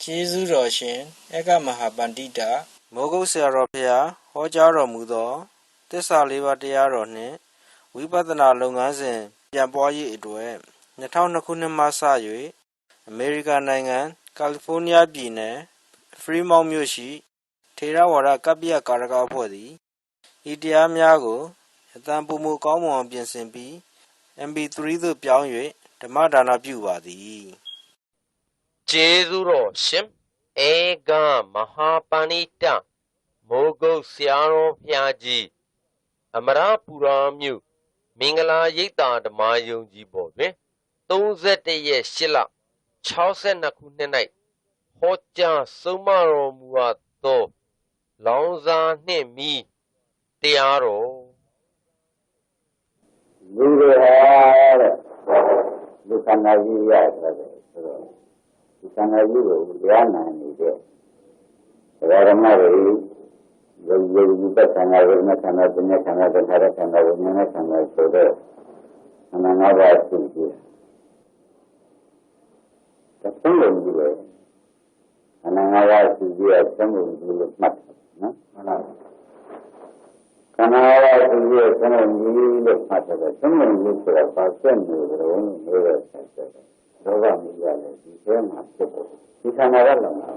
ကျေးဇူးတော်ရှင်ဧကမဟာပန္တိတမိုးကုတ်ဆရာတော်ဖျားဟောကြားတော်မူသောသစ္စာလေးပါးတရားတော်နှင့်ဝိပဿနာလုပ်ငန်းစဉ်ပြန်ပွားရေးအတွက်2002ခုနှစ်မှစ၍အမေရိကန်နိုင်ငံကယ်လီဖိုးနီးယားပြည်နယ်ဖရီမောင့်မြို့ရှိထေရဝါဒကပ္ပိယကာရကအဖွဲ့သည်ဤတရားများကိုအသံပုံမကောင်းမွန်အောင်ပြင်ဆင်ပြီး MP3 သို့ပြောင်း၍ဓမ္မဒါနပြုပါသည်ကျေးဇူးတော်ရှင်ဧကမဟာပဏိတမိုးကုတ်ဆရာတော်ဘုရားကြီးအမရပူရာမြို့မင်္ဂလာရိပ်သာဓမ္မယုံကြည်ပေါ်တွင်31ရက်8လ62ခုနှစ်၌ဟောကြားဆုံးမတော်မူသောလောင်စာနှင့်မီတရားတော်လူတွေဟာတဲ့လူခန္ဓာကြီးရတယ်ဆိုတော့ဒီခန္ဓာကြီးကိုတရားနာနေတဲ့ဓမ္မတွေယုံကြည်မှုသက်ခံရတဲ့ခန္ဓာပညာခန္ဓာသင်္ခါရခန္ဓာဝိညာဉ်ခန္ဓာဆိုတော့အနန္တဘာရှိတယ်။ဒါသုံးလုံးကြီးပဲအနန္တဘာရှိတဲ့သုံးလုံးကြီးလို့မှတ်တယ်နော်။ဟုတ်လား။ခန္ဓာဘာရှိတဲ့သုံးလုံးကြီးလို့မှတ်တယ်သုံးလုံးကြီးဆိုတာပါသက်နေတယ်လို့ပြောတဲ့ဆက်တယ်။လောကမြည်ရတယ်ဒီထဲမှာဖြစ်တယ်ဒီခန္ဓာကလည်းမှာ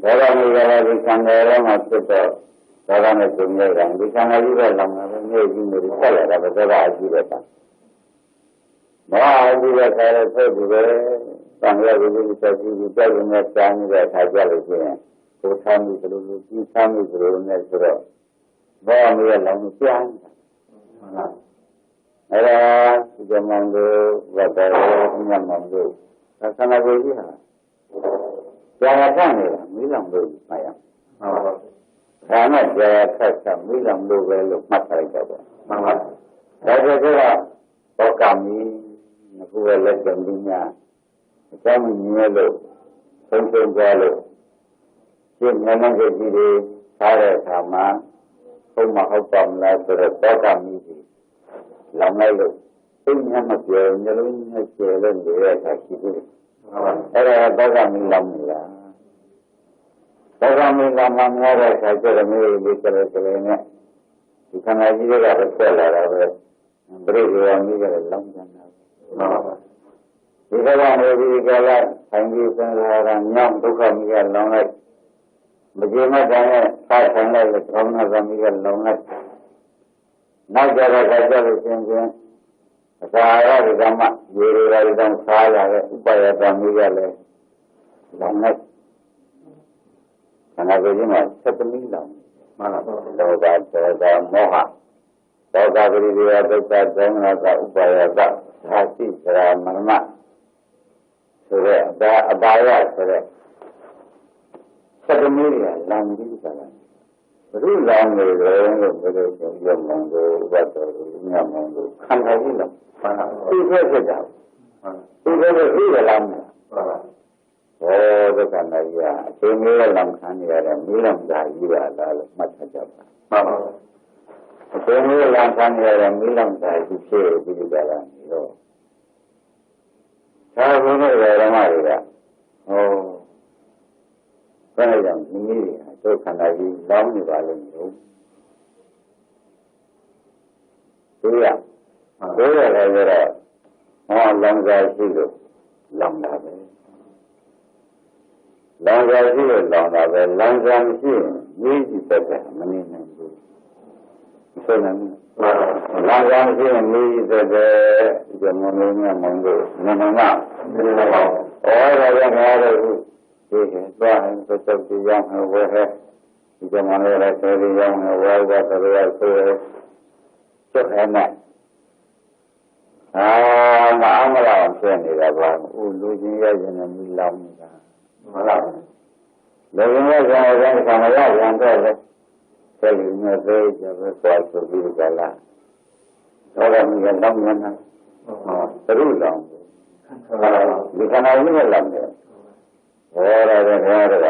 ဒေါသမိကလည်းဒီခန္ဓာထဲမှာဖြစ်တော့ဒေါသနဲ့ကျုံရတာဒီခန္ဓာကြီးကလောင်တာပဲမြေကြီးမျိုးဆက်လာတာပဲဒေါသအကြည့်တဲ့တာမောဟအကြည့်တဲ့ခါလည်းဆက်ပြီးပဲသံဃာဝိသုဒ္ဓဆက်ပြီးကြောက်နေတဲ့စာနေတဲ့အခါကြလို့ရှိရင်ကိုထားမိသလိုလိုကြီးထားမိသလိုနဲ့ဆိုတော့မောဟမျိုးကလောင်ကြမ်းဟုတ်လားအဲ့ဒါဒီကမှန်လို့ဝတ်တယ်ညမှန်လို့သက္ကနာကိုကြီးဟာကြာရတတ်နေတာမိလောင်လို့မှတ်ရအောင်ဟုတ်ဒါနဲ့ကြာရထက်ဆက်မိလောင်လို့ပဲလို့မှတ်ထားလိုက်တော့မှန်ပါဒါဆိုတော့ဘောကမီငခုလက်ကြံပြီးများအကြောင်းမြင်လို့ဆုံးရှုံးသွားလို့ဒီငန်းငန်းကြီးတွေထားတဲ့အခါမှာဟုတ်မဟုတ်ပါမလားဆိုတော့ဘောကမီကြီးလောင်လိုက်လို့သိဉာဏ်မပြောညလုံးနဲ့ကျေလို့နေတဲ့အခါရှိသေးတယ်အဲ့ဒါဘောကမီလောင်နေတာဘောကမီလောင်မှများတဲ့အခါကျတော့မျိုးလေးကလေးကလေးနဲ့ဒီခန္ဓာကြီးတွေကပဲဆက်လာတာပဲပရိသေယမီးကလည်းလောင်နေတာဒီကကနေဒီကလာဆိုင်ကြီးစံလာတာညောင်းဒုက္ခမီးကလောင်လိုက်မကြေမတန်နဲ့စားဆိုင်လိုက်လို့ကောင်းနာသမီးကလောင်လိုက်နောက်ကြတော့ကြလို့ရှင်ချင်းအစာရဒီကမှရေတွေရီတောင်စားလာတဲ့ဥပယသမီးကလည်းလောင်လိုက်ခန္ဓာကိုယ်ကြီးမှာသတ္တမီးလောင်မှန်လားလောဘဒေါသမောဟဒေါသပရိဒေယဒုက္ခဒေါမနကဥပယကသာရှိစရာမရမဆိုတဲ့အပါယဆိုတဲ့သတ္တမီးကလောင်ပြီးကြတာဘုရုလောင်နေတယ်လို့ပြောတဲ့ရုံမောင်တို့ဝတ်တော်တို့ညမောင်တို့ခန္ဓာကြီးလောင်မှန်ပါဘူးသိခဲ့တာသိခဲ့လို့သိရလားမှန်ပါဘောဒုက္ခနာကြီးအချိန်လေးလောင်ခံနေရတဲ့မိလောင်တာကြီးပါလားလို့မှတ်ထားကြပါမှန်ပါအချိန်လေးလောင်ခံနေရတဲ့မိလောင်တာကြီးဖြစ်ပြီးကြတာလို့သာဘုရားရဲ့ဓမ္မတွေကဘယ်လိုကြောင့်ဒီနည်းဒုက္ခနာကြီးလောင်နေပါလိမ့်မယ်လို့သိရဘယ်လိုလဲဆိုတော့လောင်စာရှိလို့လောင်တာပဲလောင်စာရှိလို့လောင်တာပဲလောင်စာမရှိရင်ရေးကြည့်တတ်တယ်မနေနိုင်ဘူးဆိုနေလောင်စာမရှိရင်ရေးကြည့်တတ်တယ်ဒီမမင်းနဲ့မင်းတို့နမမဩဒါကြောင့်ငါတို့ဒီကသွားရင်ပတ်သက်ကြရမယ်ဝဲဟဲ့ဒီကမလေးလည်းဆေးရအောင်ဝဲတော့တော်ဆိုရချက်ဟဲ့နဲ့မအောင်မလားဖြစ်နေတာပါဦးလူချင်းရရင်လည်းမိလောင်နေတာဟုတ်လားလူချင်းရရင်လည်းဆံရရန်တော့လေဆက်ပြီးနေသေးကြပဲသွားဆိုပြီးကြလားတော့လည်းမြင်တော့မြင်တာသရုလောင်ဒီခန္ဓာကြီးနဲ့လောင်တယ်ဟောရတယ်ခေါ်ရတယ်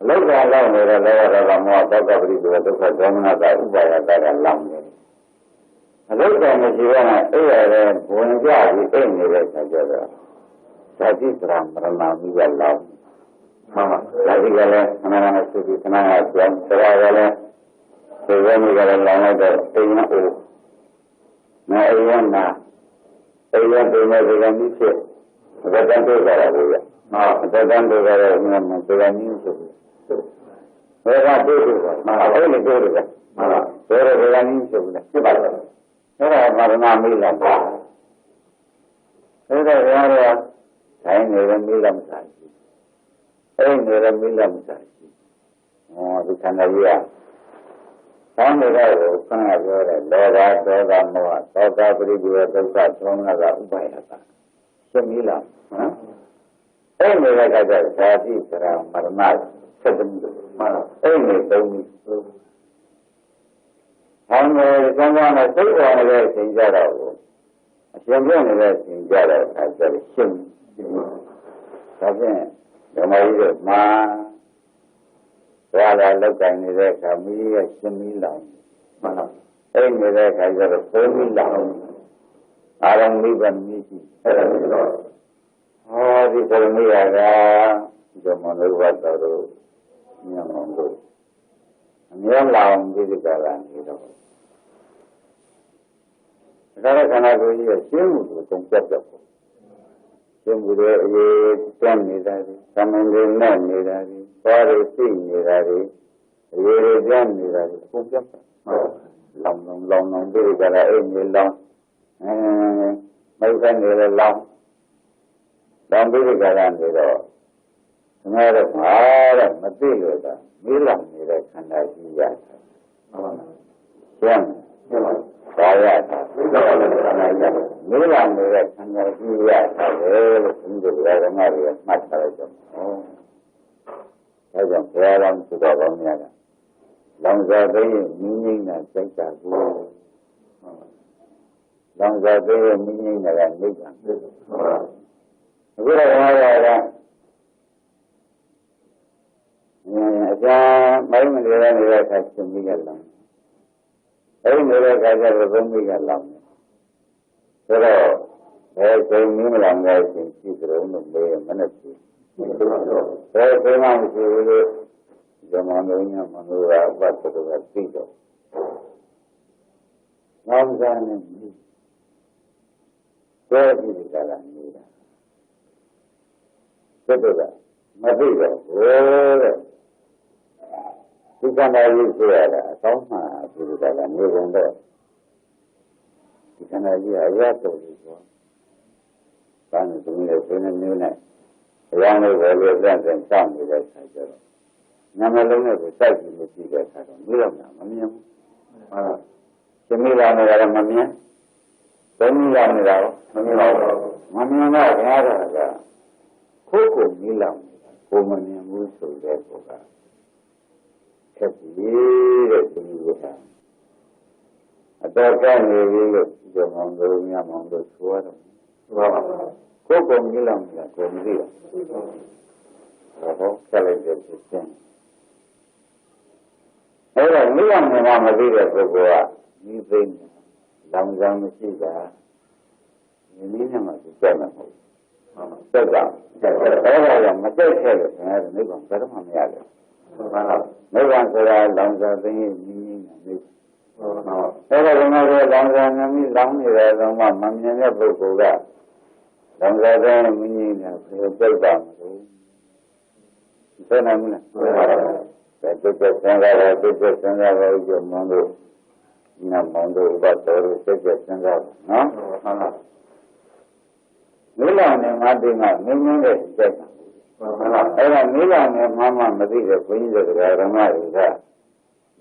လောကလောင်နေတဲ့လောကမောဟတောကပရိသေဒုက္ခဒေါမနတာဥပါယတာကလောင်နေတယ်အလုတ်တော်မရှိဘဲနဲ့အဲ့ရတဲ့ဘုံကြပြီးအိတ်နေတဲ့ဆံကြတော့ Jadi seram berenang di dalam. Jadi kalau anak-anak suci senang aja, kalau sebenarnya kalau lama itu ini nah ini punya dengan itu, ada tentu kalau ya, ada tentu kalau memang dengan itu, mereka itu, ini itu, mereka dengan itu, cepat, mereka berenang di dalam, mereka yang saya ni dalam sahaja. Ini dalam sahaja. Oh, di sana dia. Kami kalau kena ada doa muat, doa beri dia doa semua ada upaya tak. Sembilan. Ini mereka ada sahaja serang marmar sebentar. Ini tahu. Kami semua ada semua ada senjata. Semua ada senjata ada sim. Tapi kemarin itu Wala lekai ni reka miya semilang. Ni reka jara semilang. Arang liban misi. Di kalmiya ka jamanu wataru nyamandu. Nyamlang di kalan itu. Sekarang kana ko iya simu ko konsep ko. Simu ye tan ni dari, samande na ni dari. Baru sih ni dari, ye jam ni dari, kumpulan, long beri kalau ini long, macam ni long beri kalau ni lo, sebenarnya ada mati ada, milang ni ada kena dia, jam, saya milang ni ada kena dia, saya sendiri ada mari macam itu. Thế còn theo long sự đó bằng nhà long ra cái minh là chắc chắn long ra cái minh là làm nước làm nước cái này nói là ra mấy người ra khai sinh đi gần lòng ấy người ra khai ra rồi không đi gần lòng thế rồi để chơi miếng làm ngày thì chỉ rồi nó bê mà nó chỉ saya memang dulu zamannya manusia buat seperti itu. Namanya ini, saya di dalam ini, betul, mati dah. Bukan lagi saya, sama di dalam ini benda. Bukan lagi ayat itu. Kan sebenarnya sebenarnya. Yang ni boleh berantai sambil saja. Nama lama tu saya juga tidak tahu. Milam nama miam. Sembilan orang mamia. Sembilan orang mamia nak ada. Koko milam. Koko mamia musuh dia koko. Kecil dia. Ada kan ni jangan dorangnya mangga suara. Koko milam lah, koko milam. Kalau jadi sen. Milam memang mesti dia koko ni pun dalam mesti dah. Ini nama sejarah. Sejarah. Yang macam saya, saya ni bukan kerana kami ada. Bukan kerana dalam ini ni. Kalau dalam ni dah rumah mamanya berkora. Dalam ini ni berubah. Itu namanya. Itu sendiri itu mandu. Ina mandu ubah terus sendiri. Milang ni mati ni jadi. Milang ni mama mati ke punya ramai juga.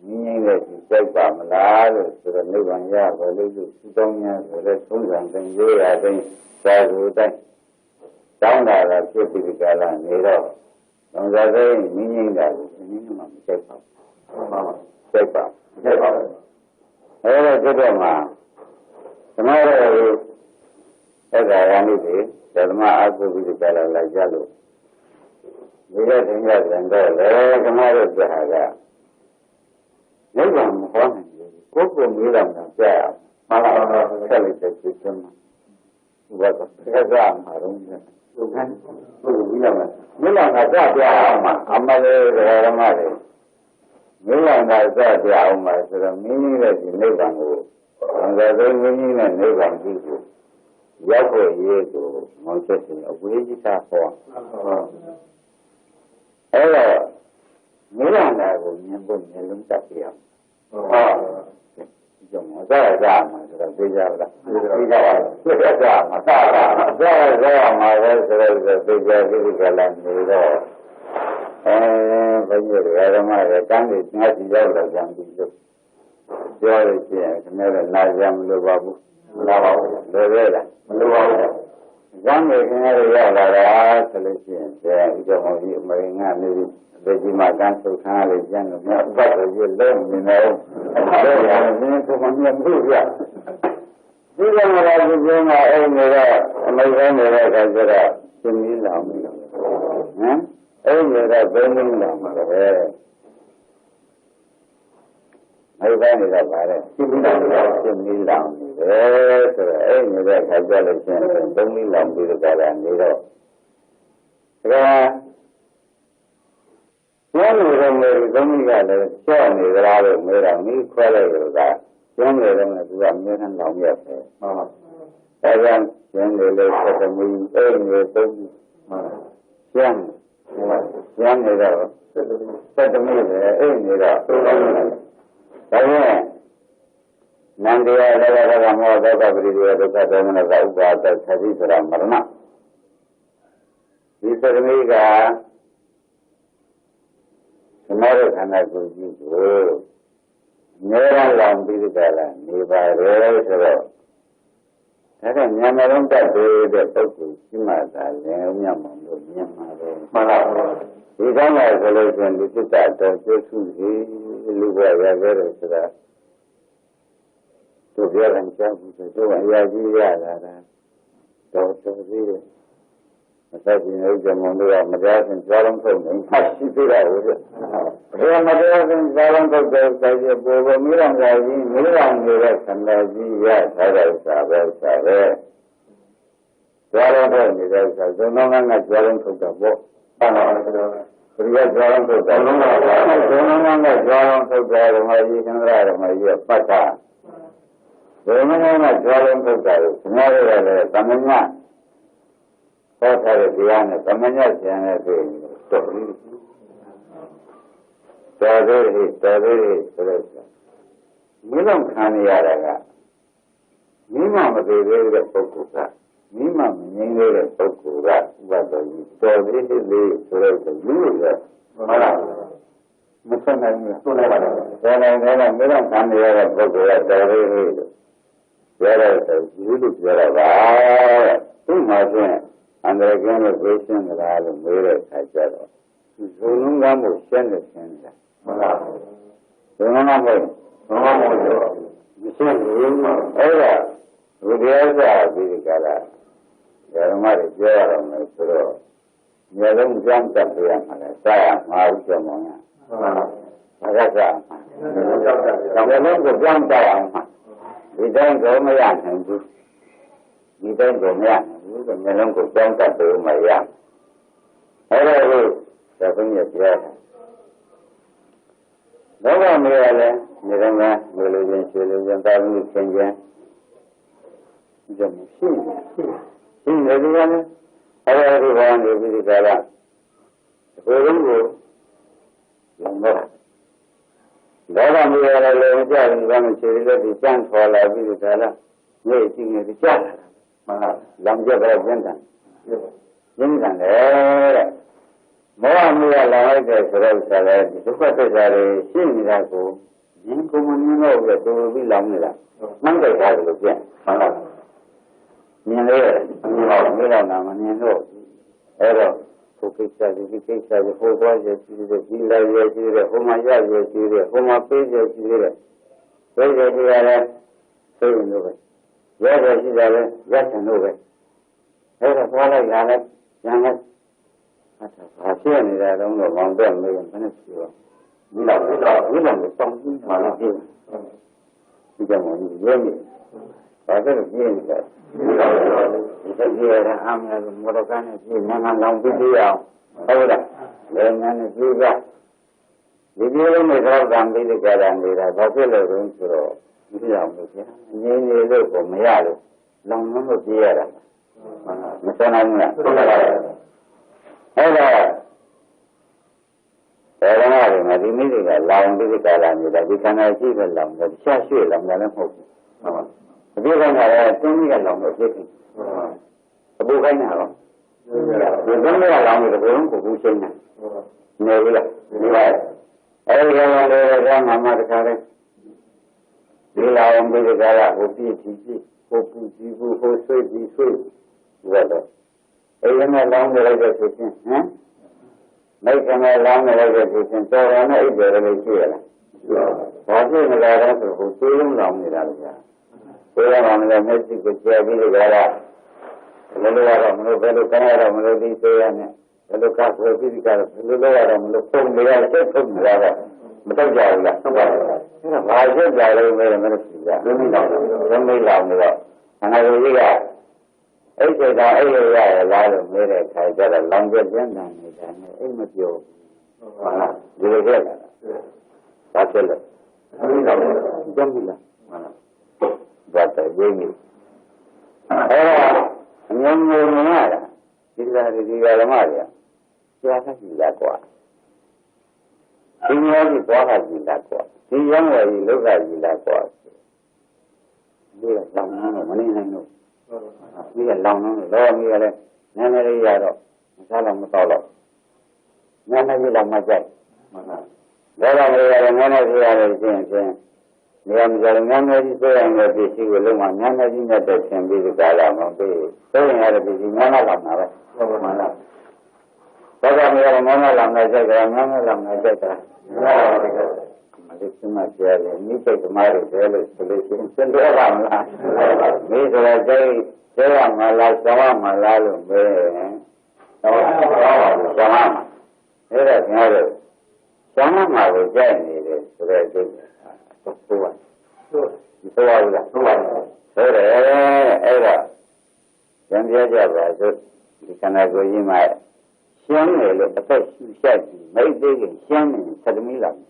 Ini jadi malah sudah ni banyak boleh tu sudahnya sudah sungguh tinggi ada saya sudah tahu dah seperti kalau ni lo, orang jadi ini dah ini memang cepat. Jadi mah, sebenarnya yang ini dalam aku bisa kalau lagi lalu, bila tinggal rendah, kemarin berharga. Memang mohon, koko milam nak malah sekali terkejut. Buat kerja marum. Milan ada dia amal ramai. Milan ada dia amal sudah mini lagi ni bangku. Angkat mini ni bangku. Ya kau ye tu macam ni. Aku ini tak faham. Milan aku ni pun belum tak siap. Jangan saya sudah beja lah. Beja masa saya mahu sudah beja di jalan ni dah. Banyak ramai kan ni ngaji jauh lah jam tu. Jauh je, kena najam luabu, luabu lah. Jam ni kena jauh lah selesai. Saya itu mahu ni. Bagi makan sukan lejan, buat je lem minum. Lem tu macam tu ya. Jika malah jika mereka kerja sembilan, mereka bermula mereka. Mereka ni dah barat sembilan, mereka kerja lejan sembilan di negara ni dah. Yang ni ada siapa ni berada mereka ni kuala juga. Yang ni juga mereka lama ya. Yang ni ketemu ni tu. Yang ni dah ketemu ni dah. Tapi nanti ada kamu ada beri dia dekat dengan ada ubah ada jadi sudah marna. Di sini kan. Tomorrow खाना कुछ हो मेरा लंबी निकाला निवारे चलो ऐसा न्यामरों का दे तो कुछ माता ले न्यामरों मारा इधर ना चलो जल्दी से जाते जो सुधी लुगा या करे चला तो क्या रंचा पूछे तो या जी या रहा तो भी Masa ini zaman dulu madrasah jalan tu masih tidak ada. Dia madrasah jalan tu saya bawa milang dia sandaji ya sahaja. Jalan tu ni saya jangan jalan tu bawa. Pria jalan tu jangan jalan tu ramai ramai patah. Jangan jalan tu semua ada tamanya. Kau cari dia ni, temannya siapa tu? Tayar, terus. Milam khani ada. Mima mesti pokoknya. Mima menyengai pokoknya. Tayar terus. Juga. Mana? Macam mana? Mana milam khani ada pokoknya. Tayar terus. Tayar. Tu macam. Andra kena bersih dengan mereka saja. Zulum kamu sendiri. Zulum kamu. Mesti ada. Budaya diri kala. Yang mana jalan itu. Jalan jam tapi yang mana saya mahu semuanya. Agak jam. Jalan jam jam. Kita kau yang hendak. Kita yang Memang kurang tak bermayan. Ada itu saya punya dia. Bapa mereka mereka melayan tahu kenyan. Jadi ini juga ada orang yang di dalam. Orang itu lama. Bapa mereka lama jadi orang cerita di sana lagi di dalam. Ni tinggal di sana. Lamjak berjentan, jentan le. Mau ambil lagi ke sekolah sekolah, sekolah sekolah sini aku, yang kemudian aku tu bilang ni lah, mana saya tu je, mana, ni le nama ni le, ada, kisah, foto je, bila je, homaya je, homape je, saya ada, saya ni. Ya jadi dah, ya sendu. Saya sekolah jangan. Hasil ni dah orang orang mana siapa. Bila betul mana ni. Kita mau ni. Baca begini kan. Kita dia amal merupakan itu memang lampu dia. Tahu tak? Dengan juga. Jadi orang mereka ganti di jalan dia. Baca lorong suruh. Dia mungkin. Ini lu komia lu. Lampu dia lah. Macam mana? Ada. Orang ada mati ni dia lampu di jalan dia. Di sana sih lampu. Siapa lampu lampu. Dia kan ada tinggi kan lampu sih. Bukan apa. Bukan lampu itu orang kubusinya. Nelah. Orang orang nama sekarang. Dia lampu di jalan. Kopi cici, kopi cici, kopi cici. Buat. Yang lampu lagi cici. Mereka lampu lagi cici. Orang itu orang itu lah. Pasti negara tu hukum lampu lagi. Orang ramai mesti kerja di negara. Lalu orang lalu kerana lalu di sana, lalu kasus di negara, lalu orang lalu pun negara pun negara, betul jauh lah. Bahasa jauh mereka sudah. Ramai lalu. Anak juga. Dah lalu mereka kerja lalu jangan ni. Mesti yo. Jadi dia. Pasal. Jangan. Baca jadi. Yang mana? Kita di dalam mana? Siapa kita kuat? Ini lagi kuat kita kuat. Ini yang lagi luka kita kuat. Dia lama mana ni? Dia lama ni ada. Nana dia ada. Masalah masalah. Nana dia lama jadi. Dalam dia ada nana dia ada jenis. Dia menjalankan itu yang lebih sih belum mana lagi ada sendiri di dalam itu. Saya yang ada di mana lama mana. Kalau dia mana lama saja, mana lama saja. Masih macam ni kemarin saya solusi sendiri lama. Ni saya malah sama malah lumbe. Sama. Ada. Sama malah jadi ni sudah tu. Tuan. Itu lah. Era. Yang dia jawab itu di kana goji mai. Siang ni le apa susah ni. Mai dek siang ni termilang.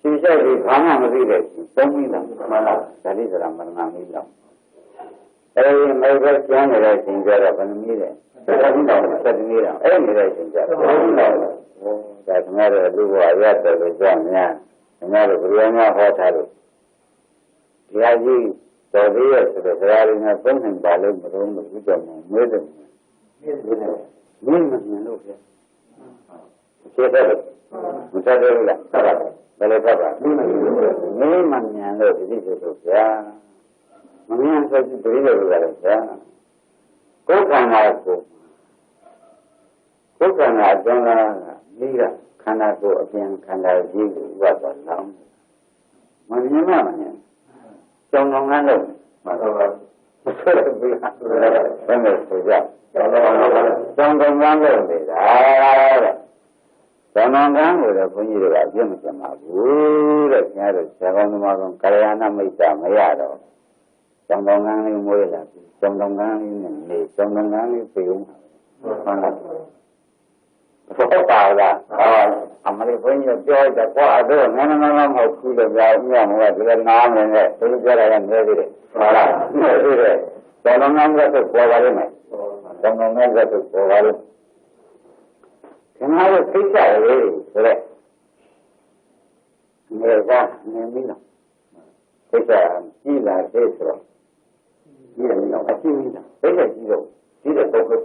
Susah di mana mesti dek. Termilang. Mana tadi dalam mana milang. Mai ber siang ni le tinggal apa ni le. Termilang. Ni le tinggal. Dah kemarin dulu ayat terjemahnya. Hanya berianya hotel. Dia ji Saudi sebenarnya pun hendak belum begitu mudah. Ni mana lu ya? Siapa? Muda dulu lah. Boleh apa? Ni mana lu jadi tu ya? Mana saya beri dulu lah ya. Kau kan aku. Kau kan ada ni lah. Karena aku yang kandal jiwa buat dalam. Mana? Contohnya lo. Benar saja. Contohnya lo beda. Contohnya lo punya juga dia macam apa? Ada sekarang macam karyana macam apa? Contohnya ni mulai lagi. Contohnya ni peung. Mana? Tahu lah. Amal punya jual dapat ada. Mana mau kuda berapa mau jual nama ni. Tuh jualan ni. Malah ni. Kalau nama tu kuala ni. Kalau nama tu kuala. Kenapa kita ni? Sudah. Mereka ni lah. Kita sila kita. Dia ni lah. Asyik ni lah. Kita sila. Sila fokus.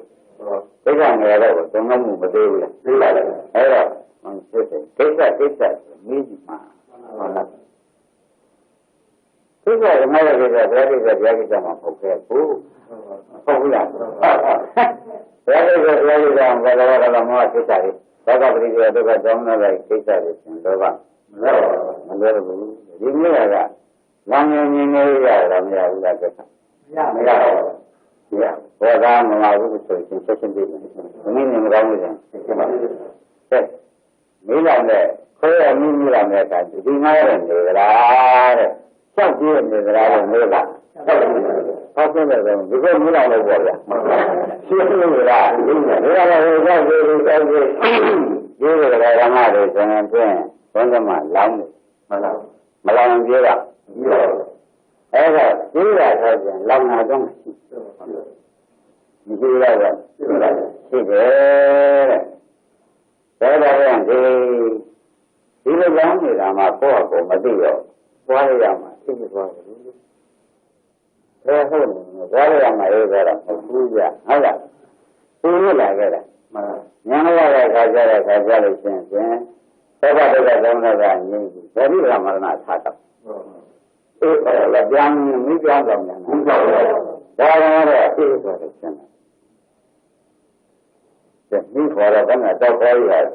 Kita ni ada. Tengah mu betul lah. Ada. Kita ni mana? Kita mana kita mampu kerja. Popular. Kita kalau mau kita ni. Kalau beri dia tu kan jangan lagi kita ni. Lepas. Lepas. Ini ada. Lama ni ya, udah kita. Ya. Orang mengaku betul. Sensasi dia. Ini mengaku dia. Ni lah ni. Kau ni lah ni kan. Di mana ni lah. 6ပြည့်နေတာလည်းမဟုတ်လားဟုတ်ပြည့်တယ်ဒီကိုမလောက်လို့ပေါ့ဗျာရှင်းလို့လားဒီကလည်း6ပြည့်6ပြည့်ဒီလိုကဓမ္မတွေဆိုရင်ဖြင့်ဘုန်းကြီးမှလောင်းတယ်မလောင်းပြေးတာအဲ့ဒါပြေးတာဆိုရင်လောင်းတာတော့မရှိဘူးလားရှိတယ်တဲ့ဒါတော့ဒီလိုကောင်းနေတာမှကိုယ့်အကိုမသိတော့ပွားရရမှာသိကြသွားတယ်ဟုတ်နေပွားရရမှာရေးကြတာမဟုတ်ကြဟုတ်လားသူရလာခဲ့တာဉာဏ်ရတဲ့ခါကျတဲ့ခါကျလို့ရှိရင်သောတာဒုက္ခသမဏကငြိမ်းပြီဗေဒိကမရဏသာတော့အေးအဲ့ဒါပြန်မိကြောင်းဆောင်တယ်မိကြောင်းဒါတော့အေးဆိုတော့ရှင်းတယ်မိခေါ်တော့ဘယ်နဲ့တော့ခေါ်ရတယ်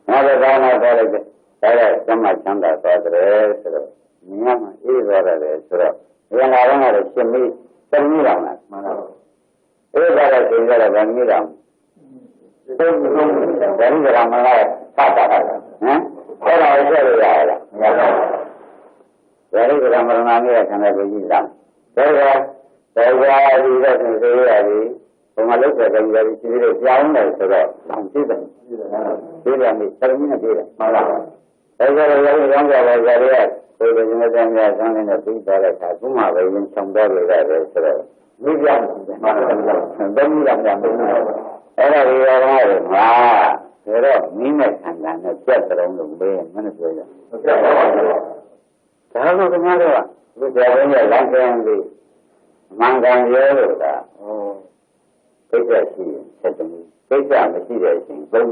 ငါလည်းကောင်းတော့ခေါ်လိုက်တယ်ဒါလည်းစမချမ်းသာသွားတယ်ဆိုတော့မြင်မှအေးသွားတယ်ဆိုတော့ဉာဏ်လာတော့ရှင်းမိသတိတော်လားမှန်ပါဘူးအေးသွားတဲ့ချိန်ကျတော့ဗမိတော်ဘယ်လိုလဲမလားသာတာဟမ်အဲ့ဒါကိုဆက်လို့ရလားမရပါဘူးဘယ်လိုကမရဏနဲ့ခန္ဓာကိုယ်ကြီးလားဒါကတရားဒီတဲ့သေရတယ်ဘုံမလုတ်တဲ့ကြည်ရှိသေးတယ်ကြောင်းတယ်ဆိုတော့လောင်သိတယ်သိတယ်မိသတိနဲ့သိတယ်မှန်လားဒါကြတော့ရောင်းကြတယ်ကြရတဲ့ကိုယ်ကဉာဏ်ကြံရဆန်းနေတဲ့သိသွားတဲ့အခါဘုမပဲရင်ဆောင်တော့ရတယ်ဆိုတော့မိပြောင်းတယ်မှန်လားဘယ်နည်းလားပြန်ပြီးအဲ့ဒါဒီရောမှာဒါတော့မိမဲ့ခန္ဓာနဲ့ပြတ်တုံးလို့ပဲမနဲ့ပြောရဒါလို့ခင်ဗျားတို့ကဒီကြောင်ရဲ့လမ်းကျမ်းပြီးမှန်ကန်ရဲလို့ကဩဒိဋ္ဌရှိရင်ဆက်တယ်ဒိဋ္ဌမရှိတဲ့အချိန်ဘုံ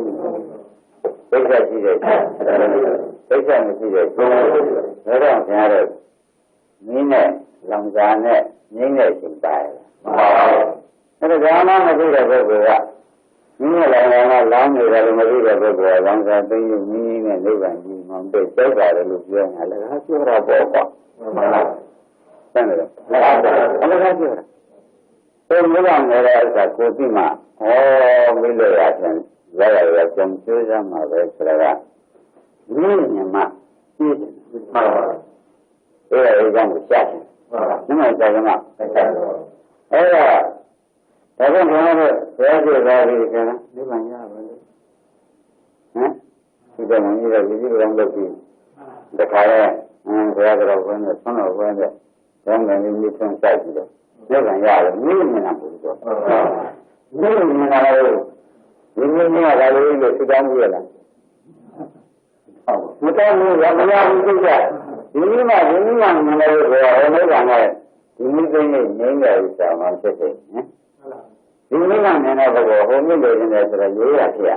ဒိဋ္ဌရှိတဲ့အချိန်ဒိဋ္ဌမရှိတဲ့အချိန်ဒါတော့ခင်ဗျားတို့မိနဲ့လောင်စာနဲ့ငိမ့်တဲ့အချိန်တိုင်းအဲ့ဒါကမှမသိတဲ့ပုဂ္ဂိုလ်ကမိနဲ့လောင်စာကလောင်းနေတယ်လို့မသိတဲ့ပုဂ္ဂိုလ်ကလောင်စာသိရင်မိနဲ့နိဗ္ဗာန်ကြီးမှမသိကြောက်ပါတယ်လို့ပြောနေတာလည်းဟာပြောတာပေါ့ကွာမှန်လားတန်းတယ်လည်းဟာပြောတာဘယ်လိုပြောတာဘယ်လိုလဲနေတဲ့အခါကိုသိမှမိလို့ရပြန်ရရကြုံကျိုးရမှာပဲဆိုတာကမိနဲ့မှသိတယ်မှန်ပါအဲ့ဒါအကြောင်းကိုရှားတယ်မှန်ပါနမကြောင့်ကအဲ့ဒါဒါကြောင့်ကျွန်တော်တို့ဘယ်လိုသွားပြီးကျန်နိဗ္ဗာန်ရပါလဲဟမ်ဒီကနေ့ရည်ရည်ရောင်းလို့ပြီးတခါလဲဘုရားတော်ဘုန်းနဲ့ဆွမ်းတော်ဘုန်းနဲ့ကျောင်းကနေမိထွန်းစိုက်ပြီးတော့နိဗ္ဗာန်ရတယ်မြင်နေတာဘူးတော့မြင်နေတာလို့ဒီမြင်နေတာလည်းလို့သိကောင်းပြီလားဟုတ်မတော်ဘူးရမရဘူးသိကြဒီနည်းမှမြင်နေလို့ပြောနိဗ္ဗာန်နဲ့ဒီနည်းသိနေငြိမ်းရဥစ္စာမှဖြစ်တယ်ဟမ်ဒီနည်းကမြင်တဲ့ဘက်ကိုဟိုမြင့်လို့နေတယ်ဆိုတော့ရိုးရဖြစ်ရ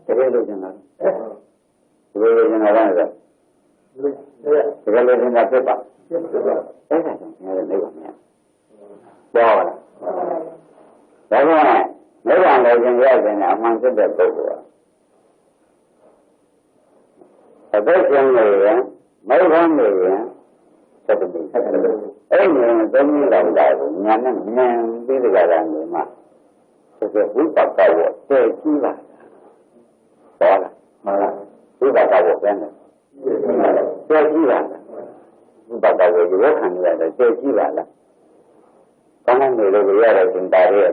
တကယ်လို့ကျင်တာတကယ်လို့ကျင်တာလည်းတကယ်လို့ကျင်တာဖြစ်ပါအဲ့ဒါကြောင့်ငါလည်းနိဗ္ဗာန်မြင်ပြောပါလားဒါကြောင့်နိဗ္ဗာန်လည်းကျင်ရခြင်းနဲ့အမှန်ဖြစ်တဲ့ပုဂ္ဂိုလ်အသက်ရှင်နေရင်မိဘနေရင်သတ္တိအဲ့ဒီသုံးမျိုးလောက်လာကိုညာနဲ့ဉာဏ်ပြီးကြတာနေမှာဆိုဝိပဿနာကိုတည်ကြည့်ပါဟုတ်လားမှန်လားဝိပဿနာကိုပြန်တယ်တည်ကြည့်ပါဝိပဿနာကိုရောခံရတယ်တည်ကြည့်ပါလားကောင်းနေလို့ရတဲ့သင်္တာရဲ့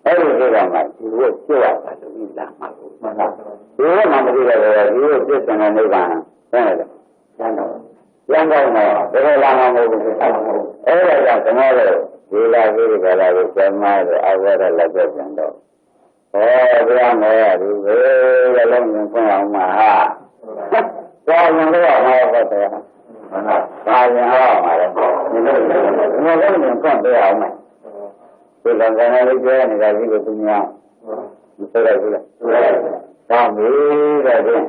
အဲ့ဒီကိစ္စမှာဒီလိုကြည့်ရတာလို့လာမှာမှန်လားဒီလိုမှမသိရတော့ဒီလိုပြည့်စုံတဲ့နိဗ္ဗာန်ဟုတ်တယ်ကျန်တော့ပြန်တော့ဘယ်လိုလာမှာမဟုတ်ဘူးအဲ့ဒါကြောင့်ကျွန်တော်တို့ဒီလာကြီးကလာကိုကျမ်းမာတယ်အဝရလက်ပြပြန်တော့ဘုရားမောရဒီဘယ်လုံးရင်ဖွင့်အောင်မှာဟာသာရင်တော့မှာပေါ့တယ်မှန်လားသာရင်တော့မှာလေဒီလိုရင်ဖွင့်ပေးအောင်မယ်ဒီလက်ကနေ့လေးပြောနေတာကြီးကိုသူများမသိရဘူးလားသာမီးတဲ့ဖြင့်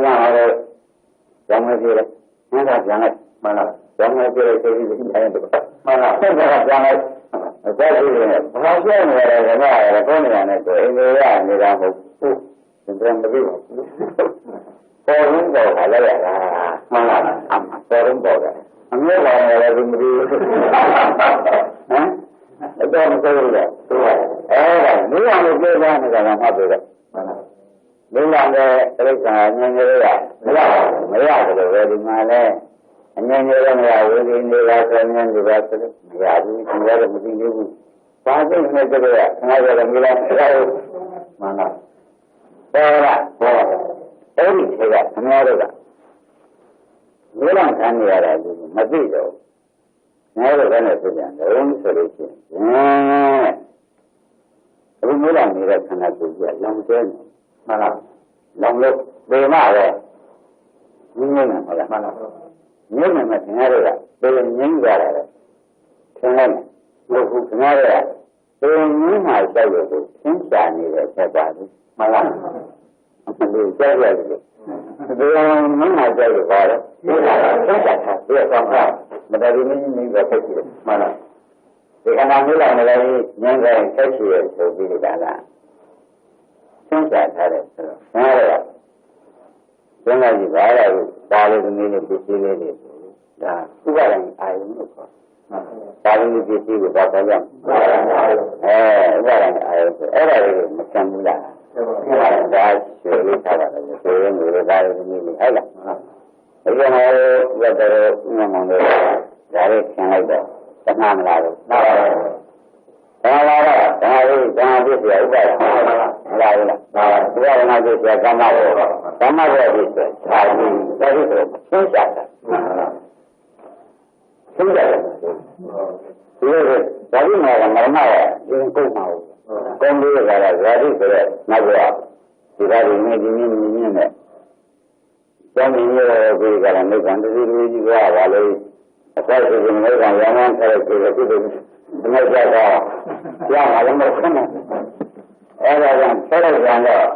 ညတော့ကျောင်းမပြေတယ်။ငါကပြန်လိုက်မှန်လား။ကျောင်းမပြေတဲ့စိတ်ကြီးတိုင်းတယ်မှန်လား။ဆက်ကြပြန်လိုက်။ဆက်ကြည့်ရင်ဘာပြောနေလဲကဘာလဲကိုယ်နေရတယ်ကိုအိမ်လေးရနေတာမဟုတ်ဘူး။သင်ပြန်မသိဘူး။ပေါ်ရင်းတော့လာရတာမှန်လား။အမှန်ပေါ်ရင်းတော့တယ်။အမျိုးတော်လည်းဒီမသိဘူး။ဟမ်အဲ့တော့မသိဘူးလေ။အဲ့ဒါနေရာကိုပြေးသွားနေတာကမှတ်တယ်မှန်လား။ Nếu là cái nhân như vậy, mấy là cái về thì mà này, nhân như là người đi ra cái nhân thì ra cái người đi không ra được một cái gì, quá cái này cái này, ngay giờ là người làm mà nào, đó là, đấy thì thế là không nghe được à, nếu làm cái này là gì, mất đi rồi, nghe được cái này thì chẳng, đúng rồi đấy, nếu làm như vậy thì là cái gì, làm cái mà nào. Lòng lực về mà rồi nhưng mà là mà nhưng mà thế này rồi bây giờ những cái này thế này lúc thế này rồi bây giờ những mà chơi được chính xác như vậy sẽ qua đi mà là đi chơi được bây giờ những mà chơi được rồi đấy là chính xác thật bây giờ không phải mà đây mình gặp cái gì mà là thì anh em nghĩ là đây những cái gì thì bị đã là chính xác thật đấy thế này Then I decided that is meaning to see it. Who are I don't know. Starting to see the Bapayam. Every Macamula. That's really covered. So when we regard the meaning, I don't know. Again, I read the among the direction I go. The Namala. Nói ra là là nó một cái này, em là rằng cái này là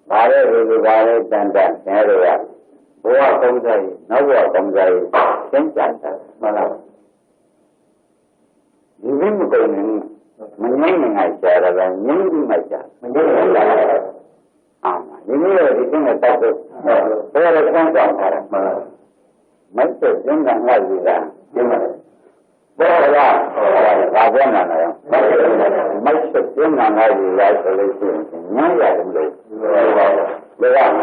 bà đây thì bà đây đàn nghe rồi à, bố không dạy, nói bố không dạy, chính xác thật, mà là những một cái mình nhớ ngày chờ là những cái ngày chờ, mình nhớ là những cái thì cái này ta được, thế là quan trọng thật, mà mấy cái chuyện là ngay gì là nhưng mà đó là bà bên này mấy sự kiện là ngay gì lại xử lý chuyện nhớ lại cũng được được không?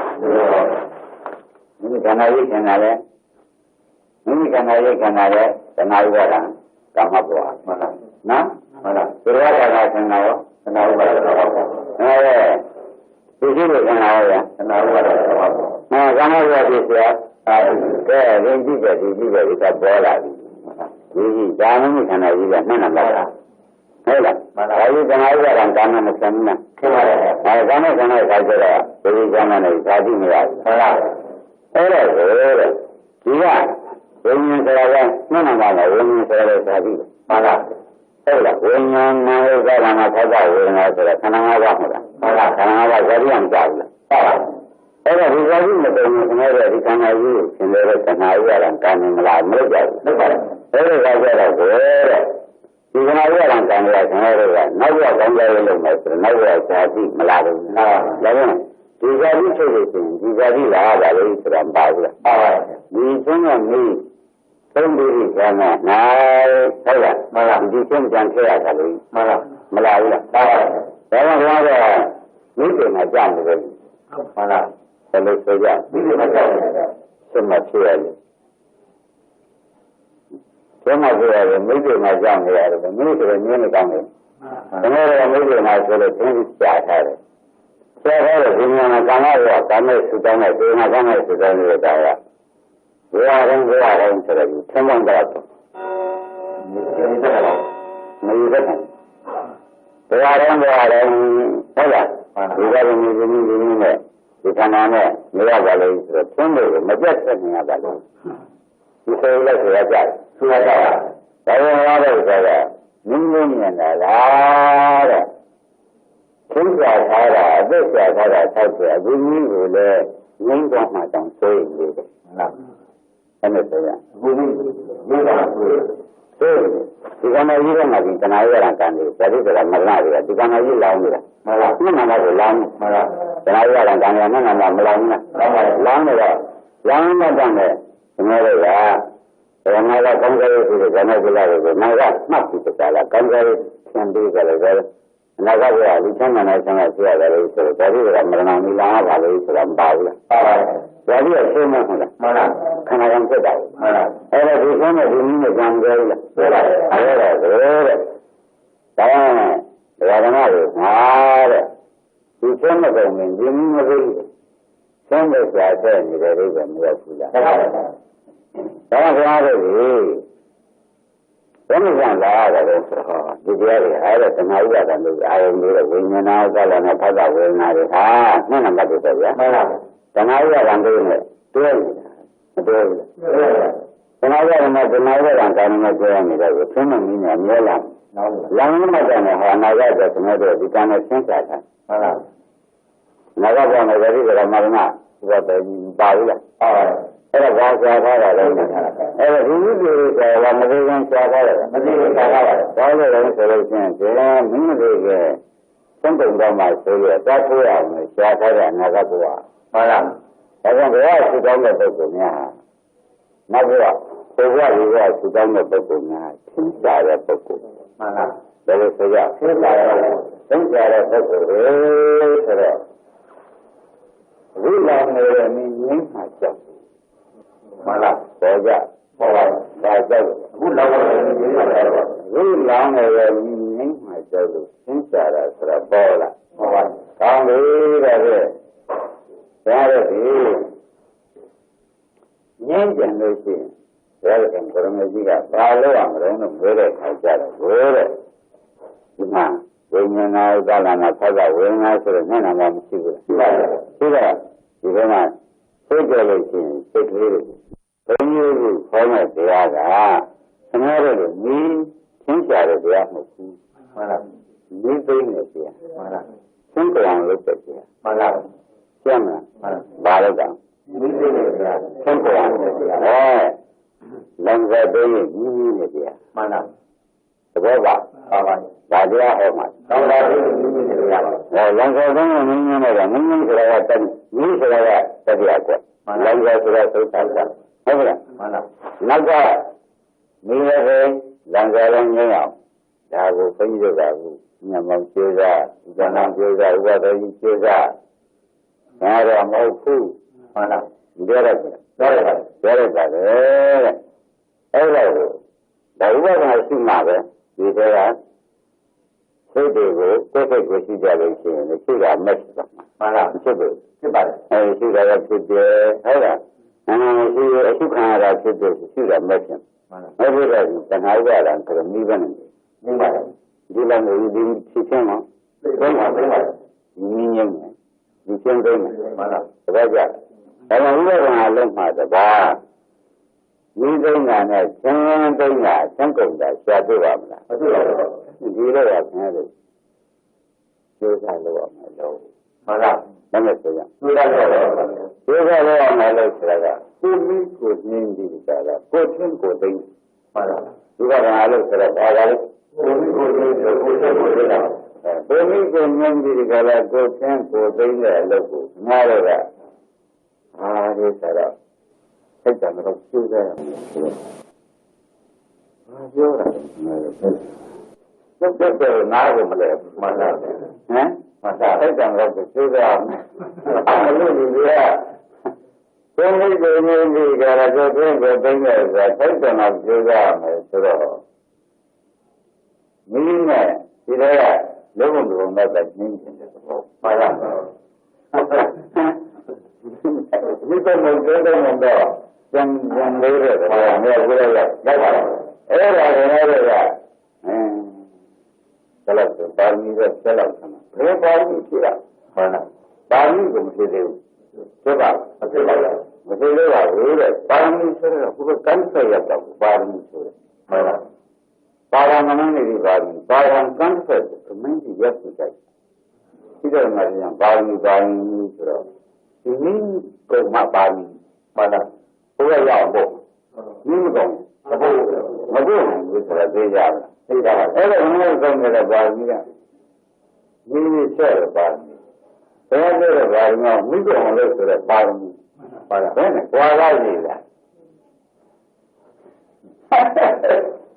Những cái này đấy cái này gọi là cảm ơn Chúa mà là cái đó là cái nào gọi là cái gì được cái nào vậy cái nào gọi là cái nào gọi là cái gì cái ta bỏ lại gì giá nó như thế này gì là nó nằm đó hay là tại vì cái này là làm cái này xem nè cái này cái gì đó cái cái này cái gì như vậy thế là chỉ là nguyên nhân là nó nằm ở nguyên nhân là cái gì thế là nguyên nhân nó là nó thay đổi nguyên nhân là khả năng là khả năng là cái gì ăn chay thế là vì cái gì mà tôi nói là cái này gì thì cái này là cái này mà làm mới được thế là cái là thì cái này là cái này là nó là cái này là nó là cái gì mà làm được là thì cái gì thì cái gì là cái làm bao giờ vì chúng là mi không đi cái này thế là mà làm gì chúng chẳng thế là cái gì mà làm được đó là mấy cái này chẳng được mà là cái này sẽ ra xem mà chơi thế mà rồi mấy người này rằng thì là mấy người như này càng này thế nên mấy người này rồi cũng trả thay rồi thế là thì mà cái này sự cái này sự cái này là vừa không thế là không bằng đó mấy cái này thế là thì ra như này thì cái này người ta bảo là không được mà chết thì người ta bảo thì thế là thì ra tại vì nó là những nguyên nhân là chúng ta thấy là biết là thay đổi những người là những con mà trong suy nghĩ là anh biết chưa? Thì cái này như là cái này là cái gì? Cái gì là mà là thì cái này là như mà là nó là làm mà là cái này là cái này nó là làm nó đang này nghe rồi rồi ngày là con gái thì cái này là cái này là mất thì cái là con gái xem đi cái là နာဂဘုရားလူချမ်းသာတဲ့ဆံကဆရာတယ်ဆိုတော့ဒါကြီးကမရဏမီလာပါလို့ဆိုတာမပါဘူးလားပါပါတယ်ဒါကြီးကရှင်းမဟုတ်လားမှန်လားခန္ဓာကံဖြစ်တာမှန်လားအဲ့ဒါဒီဆင်းနဲ့ဒီနည်းနဲ့ကြံကြရလားဟုတ်ပါဘူးအဲ့ဒါဆိုတဲ့ဒါကဓမ္မတွေငါတဲ့ဒီဆင်းမကုန်ရင်ဒီနည်းမသိဘူးဆင်းတဲ့ဆရာတဲ့နေတဲ့လေးကမရောက်ဘူးလားဟုတ်ပါဘူးဒါကဘုရားတို့ဘယ်လိုကလာရတယ်ဆိုတော့ဒီတရားတွေအဲ့ဒါသမာဓိကတည်းကအာယုန်တွေဝိညာဏဥပါဒနာဖတ်တာဝေဒနာတွေဟာနှစ်နံပါတ်တွေပဲဗျာမှန်ပါသမာဓိကတည်းကတွဲနေတာမတွဲဘူးသမာဓိကတည်းကသမာဓိကတည်းကတွဲနေတယ်ကိုသင်မမင်းနဲ့အမြဲလာလောင်းမတဲ့နဲ့ဟာနာဂတ်တဲ့သမာဓိဒီကံနဲ့ဆင်းချတာမှန်ပါနာဂတ်ကလည်းဒီကရမရဏဘုရားပဲပါဘူးလားအဲ့ဒါဘာရှားထားတာလဲအဲ့ဒါဒီလိုတွေကမသိရင်ရှားထားတယ်မသိရင်ရှားထားတယ်ဘာလို့လဲဆိုလို့ချင်းဒီမင်းတွေကသုံးတုံတော့မှဆိုရတာထိုးအောင်ရှားထားတဲ့အနာဂတ်ဘုရားမှန်လားဒါကြောင့်ဘုရားဆူတောင်းတဲ့ပုဂ္ဂိုလ်များနောက်ပြီးတော့ဘုရားကြီးကဆူတောင်းတဲ့ပုဂ္ဂိုလ်များသင်္ချာတဲ့ပုဂ္ဂိုလ်မှန်လားဒါလို့ဆိုရသင်္ချာတဲ့ပုဂ္ဂိုလ်တွေဆိုတော့ဝိလာနေတဲ့မြင်းကြီးမှာကြောက်မှန်လားပေါ်ကြပေါ်ပါဒါကြောက်အခုလောင်းနေတဲ့မြင်းမှာကြောက်ဝိလာနေတဲ့မြင်းမှာကြောက်လို့သင်္ချာတာဆိုတော့ပေါ်လာပေါ်ပါကောင်းပြီတဲ့ဒါလည်းဒီငြင်းကြလို့ရှိရင်ဒါကဘုရမကြီးကဘာလို့အောင်မလို့ပြောတဲ့ခါကြတော့ဘိုးတဲ့ဒီမှာဝိညာဏဥပါဒနာဖတ်တာဝေဒနာဆိုတော့မျက်နှာမှာမရှိဘူးရှိပါတယ်ရှိတော့ဒီကမှာသိကြလို့ရှိရင်စိတ်ကလေးတွေဘုန်းကြီးကခေါ်တဲ့တရားကသမားတို့ညီသင်္ချာတဲ့တရားမဟုတ်ဘူးမှန်လားညီသိနေတရားမှန်လားသင်္ကြန်လို့ပြောတရားမှန်လားကျမ်းလားဘာလို့ကောညီသိနေတရားသင်္ကြန်လို့တရားလမ်းကတည်းကညီနေတရားမှန်လားသဘောပါဒါတရားဟောမှာကောင်းတာကိုညီနေတရားပါလမ်းကတည်းကညီနေတာညီဆိုတာကတည်းကညီဆိုတာကတရားကွလမ်းကဆိုတာသုတ္တန်ဟုတ်ကဲ့မှန်လားနောက်ကမိရဲ့လမ်းကလည်းငြိမ်းအောင်ဒါကိုဘုန်းကြီးတို့ကညမောင်ကျေးစားဥပ္ပန္နကျေးစားဥပဒေကြီးကျေးစားဒါတော့မဟုတ်ဘူးမှန်လားပြောရတယ်အဲ့ဒါကိုဒါဥပဒနာရှိမှာပဲဒီထဲကစိတ်တွေကိုကိုယ်စိတ်ကိုရှိကြလို့ရှိရင်ရှိတာမက်ပါမှန်လားဖြစ်တယ်ဖြစ်ပါတယ်ရှိတာကဖြစ်တယ်ဟုတ်လားရှိအခုခံရတာဖြစ်တယ်ရှိတာမက်ရှင်မှန်လားအဲ့ဒီကတဏှာဥပါဒံဆိုတော့မိဘနဲ့မိပါတယ်ဒီလိုမျိုးဒီဖြစ်ချင်းတော့ဘယ်မှာဘယ်မှာညီငယ်ဒီချင်းသိနေမှန်လားတပည့်ကြဒါကြောင့်ဥပဒနာလုံးမှာတပါးဒီသိညာနဲ့သင်သိညာသံကုန်တာရှားပြပါမလားမပြပါဘူးဒီလိုရဆင်းတယ်ကျိုးစားလို့ရမယ်လို့မှန်လားမနဲ့ဆိုရကျိုးစားလို့ရမယ်ကျိုးစားလို့ရမယ်လို့ဆိုတာကကိုမိကိုနင်းဒီကတာကိုချင်းကိုသိမှန်လားဒီကဘာလို့ဆိုတော့ဘာလဲကိုမိကိုနင်းကိုချင်းကိုသိတာကိုမိကိုနင်းဒီကလာကိုချင်းကိုသိတဲ့အလုပ်ကိုငါတို့ကအားဒီဆိုတော့စိတ်ကတော့ကျိုးစားရမယ်ဆိုတော့ပြောတာတော့နားကိုမလဲမှန်လားဟမ်မှန်တာစိတ်ကတော့ကျိုးစားရမယ်အဲ့လိုဒီကဘုန်းကြီးကိုမြင်ပြီးကြတော့ကိုယ်ကိုသိနေတယ်ဆိုစိတ်ကတော့ကျိုးစားရမယ်ဆိုတော့မိနဲ့ဒီတော့လုံးဝလုံးဝနဲ့ပဲရှင်းနေတယ်ပေါ့မှန်လားဒီတော့မပြောတော့ကျန်လေးတဲ့ဘာမှမပြောရရောက်ပါအဲ့ဒါကလည်းဘယ်လောက်ပါမီတော့ဆက်လောက်ဆမ်းဘယ်ပါမီဖြစ်တာမှန်လားပါမီကိုမဖြစ်သေးဘူးဖြစ်ပါမဖြစ်ပါဘူးမဖြစ်လို့ပါဘူးတဲ့ပါမီဆိုတော့ဘုရားကန်းဆက်ရောက်တော့ပါမီဆိုတယ်မှန်လားပါရမဏနေဒီပါမီပါရံကန်းဆက်ကမင်းကြီးရက်ဖြစ်တယ်ဒီတော့မှပြန်ပါမီဆိုတော့ဒီနည်းကိုမှပါမီမှန်လားဘုရားရောက်ဖို့ဒီမကောင်းမဟုတ်ဘူးဆိုတာသိကြလားသိတာပါအဲ့ဒါဘုရားကောင်းတဲ့ပါမီကဒီနေ့ဆက်ရပါမီဘယ်လိုလဲပါမီကမိကောင်းလို့ဆိုတော့ပါမီပါလားဘယ်နဲ့ကြွားလာနေလား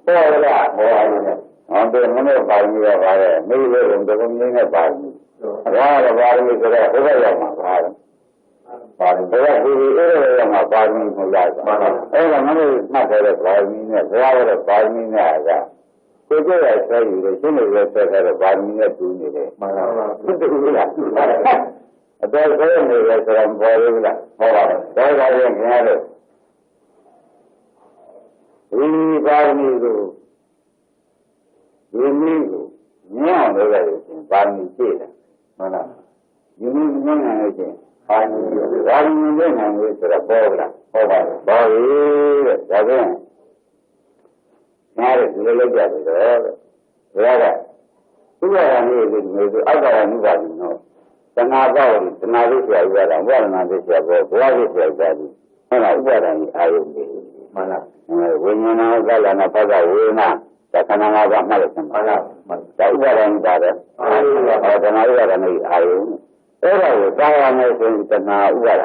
ပေါ်လာပေါ်လာနေတယ်ဟော be money by me of our maybe in the women by me. Rather, why is it a over but there is a party for life. Every money is not a party, rather a party. So I tell you, the sooner you say that a party is doing it. There's only that I'm boiling that. That's why I have it. We party do. You need to. Now, the party is you need to party is a program. Body, again. Marriage, religion, rather. Who are needed other anybody know. The Navajo, the Navisha, well, another what is your daddy? And I got any I when you know that and a father will not. The Canada American, the Iran brother, or the Iran I. Every Diana is the Nawa.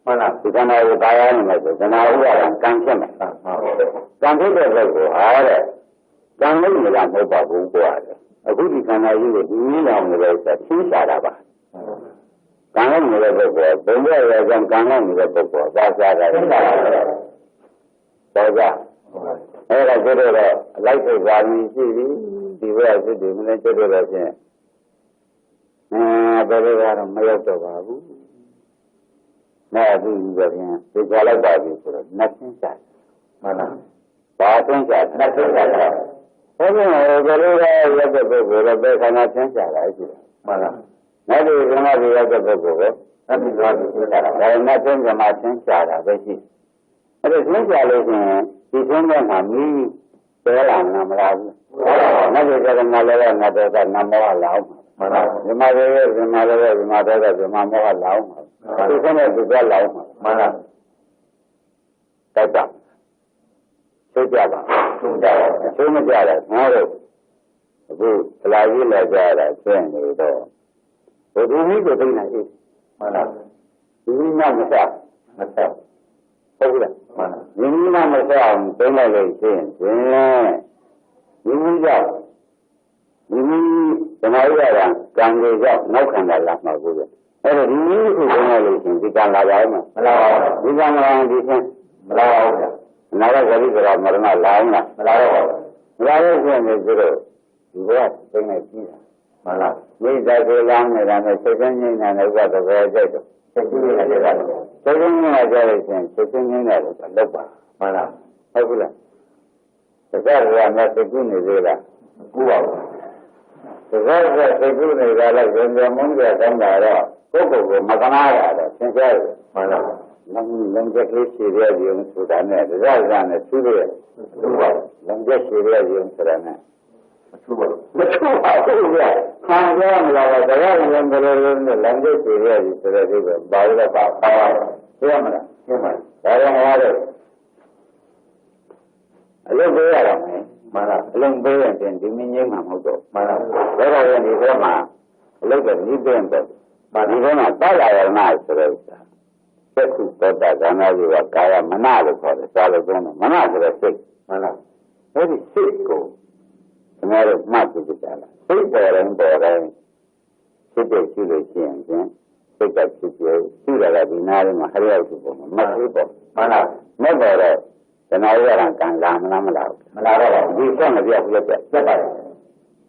The Canada Diana is the Nawa, can't you? Can't you go? I don't know that about who was. A good can I use it on the way that she shot about. Can't you ever go? The way I can't ever go. That's that. I did it like a garden, the way I did it, and I did it again. Very well, my other babu. Now I do it again. The Galabadi for it, nothing sad. Nothing sad, nothing sad. Oh, no, very well, the book, the nothing sad, I do. Now there is another other book. Nothing the nothing sad, I see. It is not a he sent them a me, there and Namra. Never got another number allowed. The mother, the mamma allowed. He sent it to the allowed. That's up. So Java. So much other. Now, who allow you like that, saying it all. But you need to be like it. You need not myself. Hold it. You need not myself, don't let it change. You need that. You need the Maria, can go up, no can I laugh my good. Every new generation, we can allow. We can allow. Another very good of Marana Lana. Rather is zero. Yes, thing I see. Mala. We got a long and a second in and I got a very good. Second in a generation, second in a loba. Mala. Hopula. The guy not the good is go out. The guy the good is like when the Munga come there. Coco, Macanara, Sinclair. Mala. Long get serious young Sudan, rather than a serious. Long get serious young Sudan. The two are I'm going to the language area is the Bible of power. Human. I don't want it. I look there on me. Long bay and dominion Mamoto. Where I am is Roma. Look at you doing that. But you don't have that nice. Seku pada kana jiwa kaya mana lo kore salo kono mana kore sik mana edi sik ko tomorrow mati kitala sik boren sik de chile chien sik da chike sira la dinare ma hariya ku ko ma ko mana me bore kana yaran kan la mala ro di so na biya ku yet ba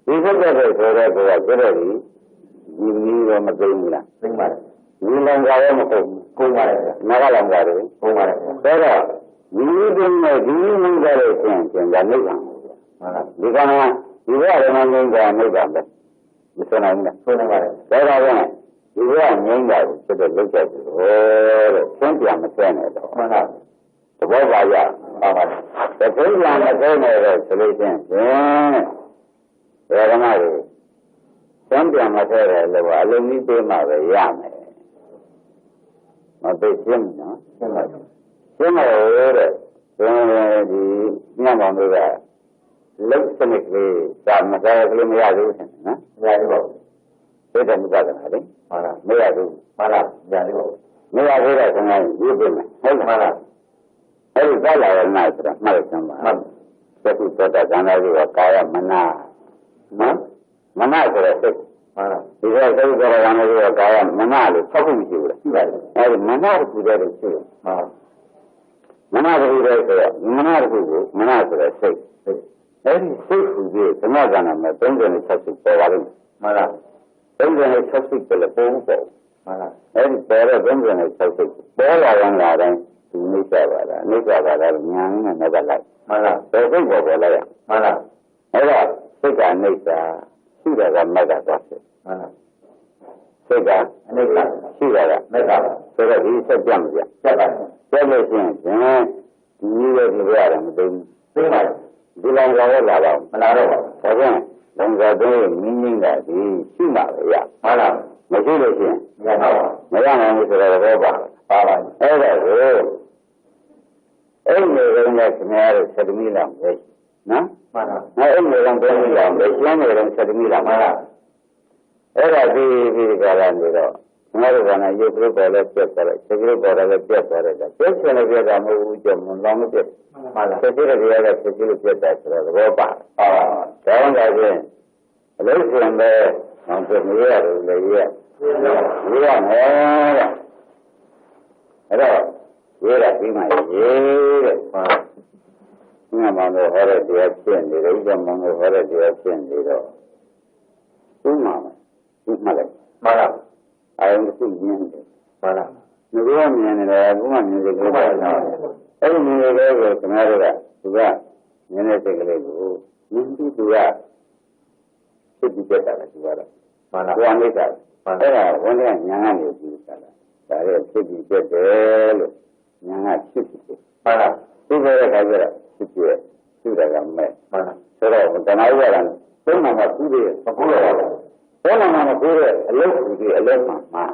di so de ko ni ro ma dei ni la you long go Naga Langari, Sarah, you didn't know you Mungare and the Nigam. Because you were remembering the Nigam. The Sonanga. Sarah, you were named to the look at oh, 20 on the planet. The Bobaya, the 20 on the planet solution. Ramari, 20 on the planet, the Alumni Pima, Yam. My big him, no? Him over the Yamanga. Electronically, Macaracally, may I do him, no? Say them together, may I do? May I do that and I give him? Hey, Mara. Hey, Zala, nice, Maricam. That is what I can do a Kaya Mana. Mana kira sih. Bisa saya kira kamu juga kaya mana lu, aku mesti udah. Mana harus juga itu. Mana harus juga mana kira sih. Ini sih juga, semua kan nama pengen satu pewaring. Pengen satu pelepon. Ini pada pengen satu. Pada yang lain ini siapa? Ini siapa? Yang mana lagi? Pengen boleh ya. Ada sekarang ni sudah ramai dah. Sekarang ni sudah ramai. Sekarang ini sejam je. Jadi ni dia orang itu. Bilang kau lalu, sekarang orang tu meaning dah di cuma ya. Macam ni sih. Macam ni sudah berapa? Ada ini orang sebenarnya sedemikian baik. Ini orang bermilang, Islam orang sedemikian mana? Era di kalangan itu, semua orang yang boleh berbicara, segera boleh berbicara. Sesuatu yang kamu ucap, mulang ucap, segera dia ada segera berbicara. Berapa? Sekarang lagi, lalu sampai hampir miliar, miliar. Ada, ada lima, Nga mango hara dia chen di ro, mango hara dia chen di ro. Suma mala. Ayam tu nyen de. Nuwa nyen de, guma nyen de ko ba na. Ai nyen de ko kamera da. Tuga nyen de ke le ko. Nyen tu ya. Siti ke ta la tuga da. Tuwa ni ta. Era wonde nyanga ni ji ta la. Da re siti ke de lo. Nyanga siti ke. Tuga ya ka jera. Sudah ramai. Sudah, tanah jalan. Tuh nama sudah. Tuh nama sudah. Allah sudah. Allah mama.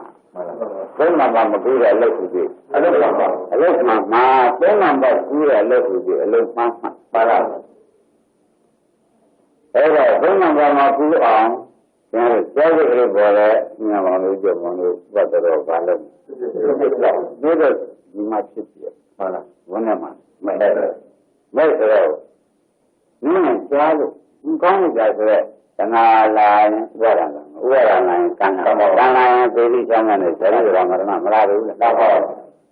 Tuh nama sudah. Allah sudah. Allah mama. Tuh nama sudah. Allah sudah. Allah mama. Tuh nama sudah. Yang saya kira boleh. Nama itu mana? Betul kalau. Itu dimaksud ya. Mana mana. Baik kalau ni selalu kau jadi tengah lain orang lain kan yang beri jangan ni jadi orang melalui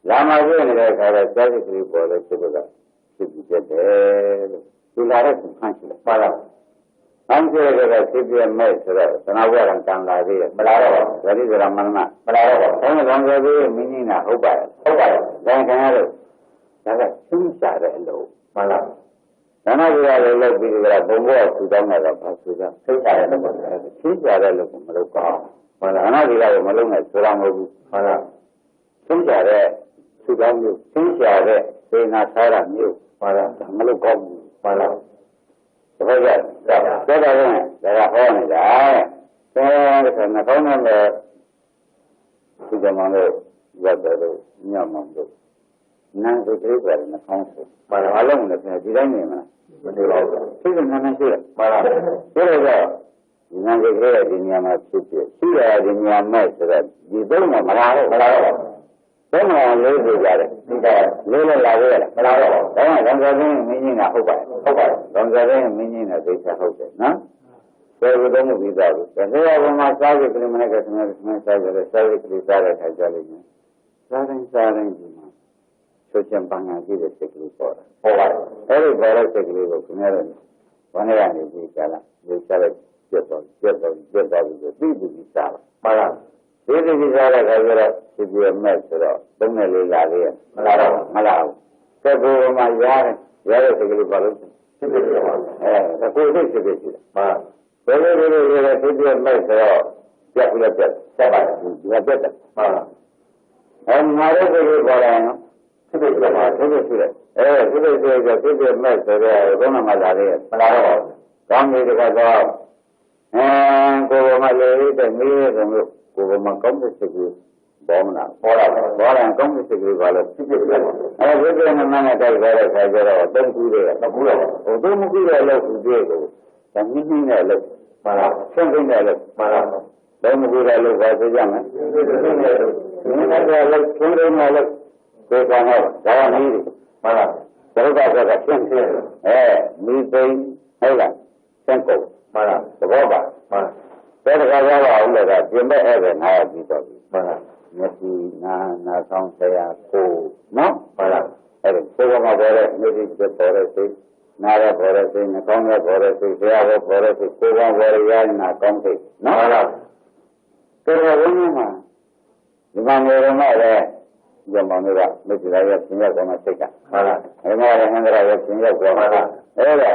lama ni kalau jadi kiri boleh juga jadi selaras bukan selaras Anjir kalau setiap mes tengah orang kan lagi melalui jadi orang mana orang jadi mini nak ubah dan kan ada susah dah Karena dia lelaki bila bawa sudah malam sudah selesai selesai lalu mereka karena dia malam surang itu selesai sudah itu selesai sena sarang itu malam kamu sebagai darah orang dah karena kau mana sudah malam buat baru nyaman tu Nang sekali baru nak kongsi. Malam nak tidak ni mana. Betul. Sudah mana sih? Sudah. Nang sekali dunia macam sudah dunia macam di dalam malah. Semua lelaki jadi. Lelaki lagi. Orang jadi mini nak hubat. Orang jadi mini nak bisa hubat. Nah. Saya sudah mungkin tahu. Saya orang macam ni kalau mana kita saya kerja kerja Sarang Sucian pangaji de sekali pora. Eri pora sekali lo kemudian mana yang bicara bicara itu bicara. Malah itu bicara kalau sedia mesra dengan lelaki malah. Kalau macam ya sekali pora. Aku itu sekali. Kalau sedia mesra siapa lepas siapa. Hanya sekali pora. Sudah. Sudah mes orang malah kami kata, kau malah itu ni kau makan mesti bomna, orang kamu mesti kalau. Jadi mana kalau saya dan kuda, itu mungkin kalau kuda itu, kami ni kalau malah, sampai malah, dan mungkin kalau saya jangan. Ini kalau sampai malah Jangan ni, mana? Kalau kita kasihan, ni pun, hela, sengkau, mana? Kalau ဘောပါတဲ့တခါကျတော့ဦးလည်းကပြင်မဲ့အဲ့ဒါ900ပြီးတော့ပြီမျက်စိနားဆောင်ဆရာကိုနော်ဟုတ်လားအဲ့ဒါကိုယ်ကပေါ်တဲ့မျက်စိကပေါ်တဲ့စိတ်နားရပေါ်တဲ့စိတ်နှာခေါင်းရပေါ်တဲ့စိတ်ဆရာကပေါ်တဲ့စိတ်ကိုယ်ကပေါ်ရရနာကောင်းစိတ်နော်ဟုတ်လားတော်တော်ရင်းနေမှာဒီမှာနေရမှာလေဒီမောင်တွေကမြစ်ကြီးရဲ့ပြင်ရောက်တော့မှစိတ်ကဟုတ်လားအဲ့မှာလည်းဟန်ကြရဲ့ပြင်ရောက်တော့ဟုတ်လားအဲ့ဒါ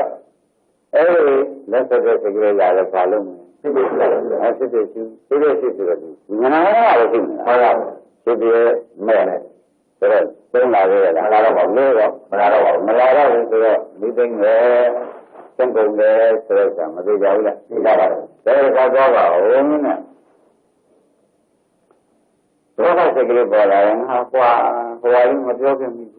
အဲ့ဒီလက်ဆက်တဲ့စိတ်ကလေးရတယ်ဘာလို့ဖြစ်ဖြစ်ရှိဆိုတော့ဒီငနာရလည်းရှိနေတာဟုတ်လားဖြစ်ဖြစ်မဲ့နဲ့ဆိုတော့သုံးလာရတာလာတော့လို့တော့မလာတော့ဘူးဆိုတော့ဒီသိငယ်စံကုန်တယ်ဆိုတော့မသိကြဘူးလားသိကြပါဘူးဒါကတော့ပါဦးနဲ့ဘောကစိတ်ကလေးပေါ်လာရင်ဟာကွာဟိုအရင်မပြောခင်ဘူး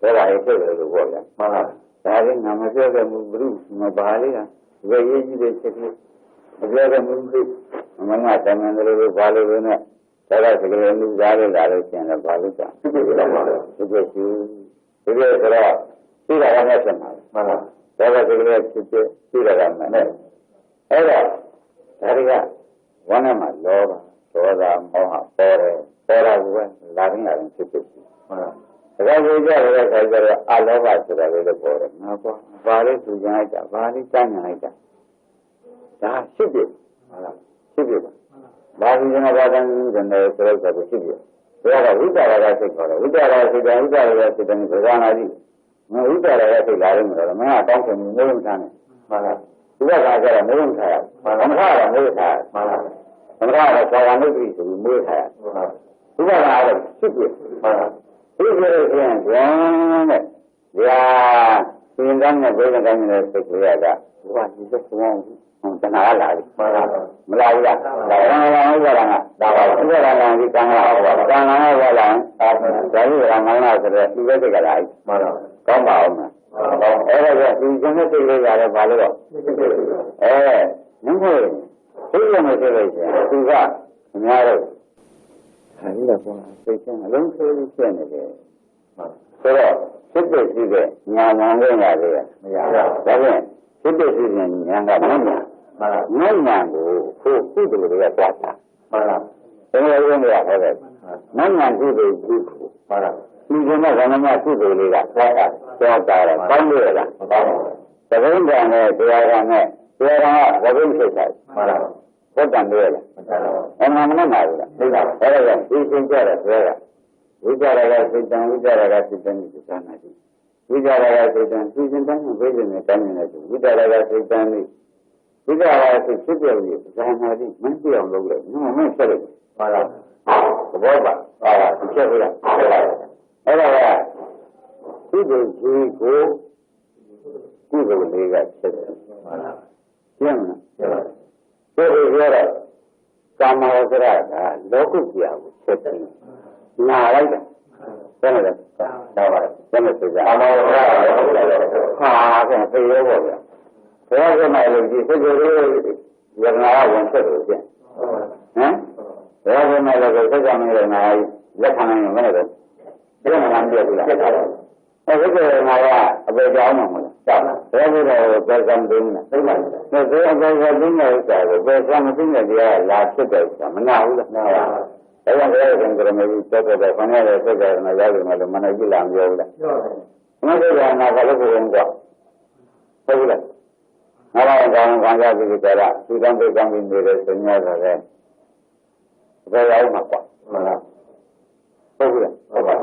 ဒါကရေးဖြစ်တယ်လို့ပြောကြမှန်လားဒါကငါမပြောခင်ဘူးဘုရုမပါလေကဝေရေးကြီးတဲ့စိတ်ကလေးမပြောခင်ဘူးမမကတမန်တွေဘာလို့လဲနဲ့ဒါကစိတ်ကလေးလူသားတွေလာလို့ရှင်လည်းဘာလို့ကြောင့်ဖြစ်တော့ပါလဲဖြစ်ရှိဒီလိုဆိုတော့သိတာလည်းဖြစ်မှာမှန်လားဒါကစိတ်ကလေးဖြစ်သိတာကမှန်တယ်အဲ့တော့ဒါတွေကဝမ်းနဲ့မှာလောဘဒေါသမောဟပေါ်တယ်ပေါ်တာကလာရင်ဖြစ်ဖြစ်မှန်လားဒါကကြည့်ကြတဲ့အခါကျတော့အလောဘဆိုတာလေးလည်းပေါ်တယ်ငါကွာဘာလေးသူကြလိုက်တာဘာလေးတန်းညာလိုက်တာဒါဖြစ်ဖြစ်ဟုတ်လားဖြစ်ဖြစ်ပါဘာလို့ကျွန်တော်ဘာတန်းတယ်ဆိုတော့ဖြစ်ဖြစ်ဒါကဝိတ္တရာကစိတ်ခေါ်တယ်ဝိတ္တရာစိတ်ကဝိတ္တရာစိတ်တဲ့ဘုရားနာကြီးငါဝိတ္တရာစိတ်လာရင်တော့မင်းကတောင်းချင်မှုမဟုတ်ဘူးဟုတ်လားဒီဘက်ကကျတော့မဟုတ်ထားရဘူးမထားရမဟုတ်ထားဟုတ်လားသမထကတော့သာဝနုတိဆိုပြီးမွေးထားရဒီဘက်ကတော့ဖြစ်ဖြစ်ဟုတ်လားဒီလိုဆိုရင်ကျန်တဲ့ဗျာသင်္ကန်းနဲ့ဘယ်ကန်းနဲ့စိတ်ကြရတာဘုရားဒီသက်ကောင်းတဏှာလာပြီမလာဘူးလားဒါကလည်းဟုတ်ပါလားဒါပါဘုရားလာဒီကံလာဟောတာကံလာဟောလာဒါကြီးကငါးလာဆိုတော့ဒီဘက်ကလာပြီကောင်းပါအောင်မယ်အဲ့ဒါကဒီကျန်တဲ့စိတ်လေးရတယ်ဘာလို့တော့နင်းဖို့သိရမယ်ဆိုလို့ရှိရင်သူကအများတော့အဲဒီတော့စိတ်ချင်းအလုံးစုံဖြစ်နေတယ်ဆိုတော့ဖြစ်တဲ့ရှိတဲ့ညာညာလေးရတယ်မရဘူးဒါဖြင့်ဖြစ်တဲ့ရှိတဲ့ညာကမညာညာကိုကိုကုသိုလ်တွေကသွားတာဟုတ်လားဘယ်လိုလုပ်ရဟောတယ်ညာကုသိုလ်ကုခုဟုတ်လားဒီကနေ့ကဏ္ဍမှာကုသိုလ်တွေကသွားတာကောင်းလို့လားမကောင်းဘူးသဘင်ကံနဲ့တရားကံနဲ့တရားကသဘင်ဖြစ်တယ်ဟုတ်လားဘုဒ္ဓံတွေလားအမှန်မနဲ့မှာဘူးလားသိပါဘူးအဲ့ဒါကဒီသင်ကြတယ်ဆိုရဝိကြရကစိတ်တံဝိကြရကစိတ်တံဒီသာနာတိဝိကြရကစိတ်တံသိစဉ်တန်းကိုသိနေတယ်တိုင်းနေတယ်ဝိကြရကစိတ်တံဒီဝိကြရကစိတ်ဖြစ်ပြပြီးသာနာတိမင်းပြောင်းလုပ်လိုက်မင်းဆက်လိုက်ပါလားသဘောပါဒီချက်ဟုတ်လားအဲ့ဒါကကုသိုလ်ကြီးကိုကုသိုလ်လေးကဖြစ်တယ်ဟုတ်လားကျင်းလားဆိုတော့ကာမဝဇ္ဇရကလောကုတ္တရာကိုဖြစ်တယ်နာလိုက်တယ်ဘယ်နဲ့လဲဒါပါဘယ်နဲ့ဆိုကြကာမဝဇ္ဇရဟာဆိုသိရောပေါ့ဗျာဘယ်ကမှလို့ဒီစိတ်ကိုရငါဝင်ဖြစ်လို့ကျင်းဟမ်ဘယ်ကမှလည်းစိတ်ကမင်းရငါလက်ခံနိုင်ရင်မနဲ့တော့ဘယ်မှမပြောဘူးလားအဲ့ဒီကငါကအပေကြောင်းမှာမလားဘယ်လိုလဲပဲကံတင်းနေသိပါ့မလားဒါဆိုအပေကတင်းနေဥစ္စာကိုပဲကံမတင်းတဲ့တရားလာဖြစ်တယ်ဆိုတာမနာဘူးလားနာပါဘူးဒါကြောင့်လည်းကံကြမကြီးတက်တဲ့ခဏရဲ့ဆက်ကြရမယ်ရောက်ပြီမလို့မနိုင်ကြည့်လာမပြောဘူးလားပြောတယ်မဟုတ်ဘူးလားငါဘာလို့ကိုယ်ကတော့ဟုတ်ဘူးလားငါလည်းကောင်းခံရပြီကြတာဒီကံပေကံပြီးနေတယ်ဆိုညာဆိုတဲ့ဘယ်ရောက်မှာကွာမလားဟုတ်ဘူးလားဟုတ်ပါ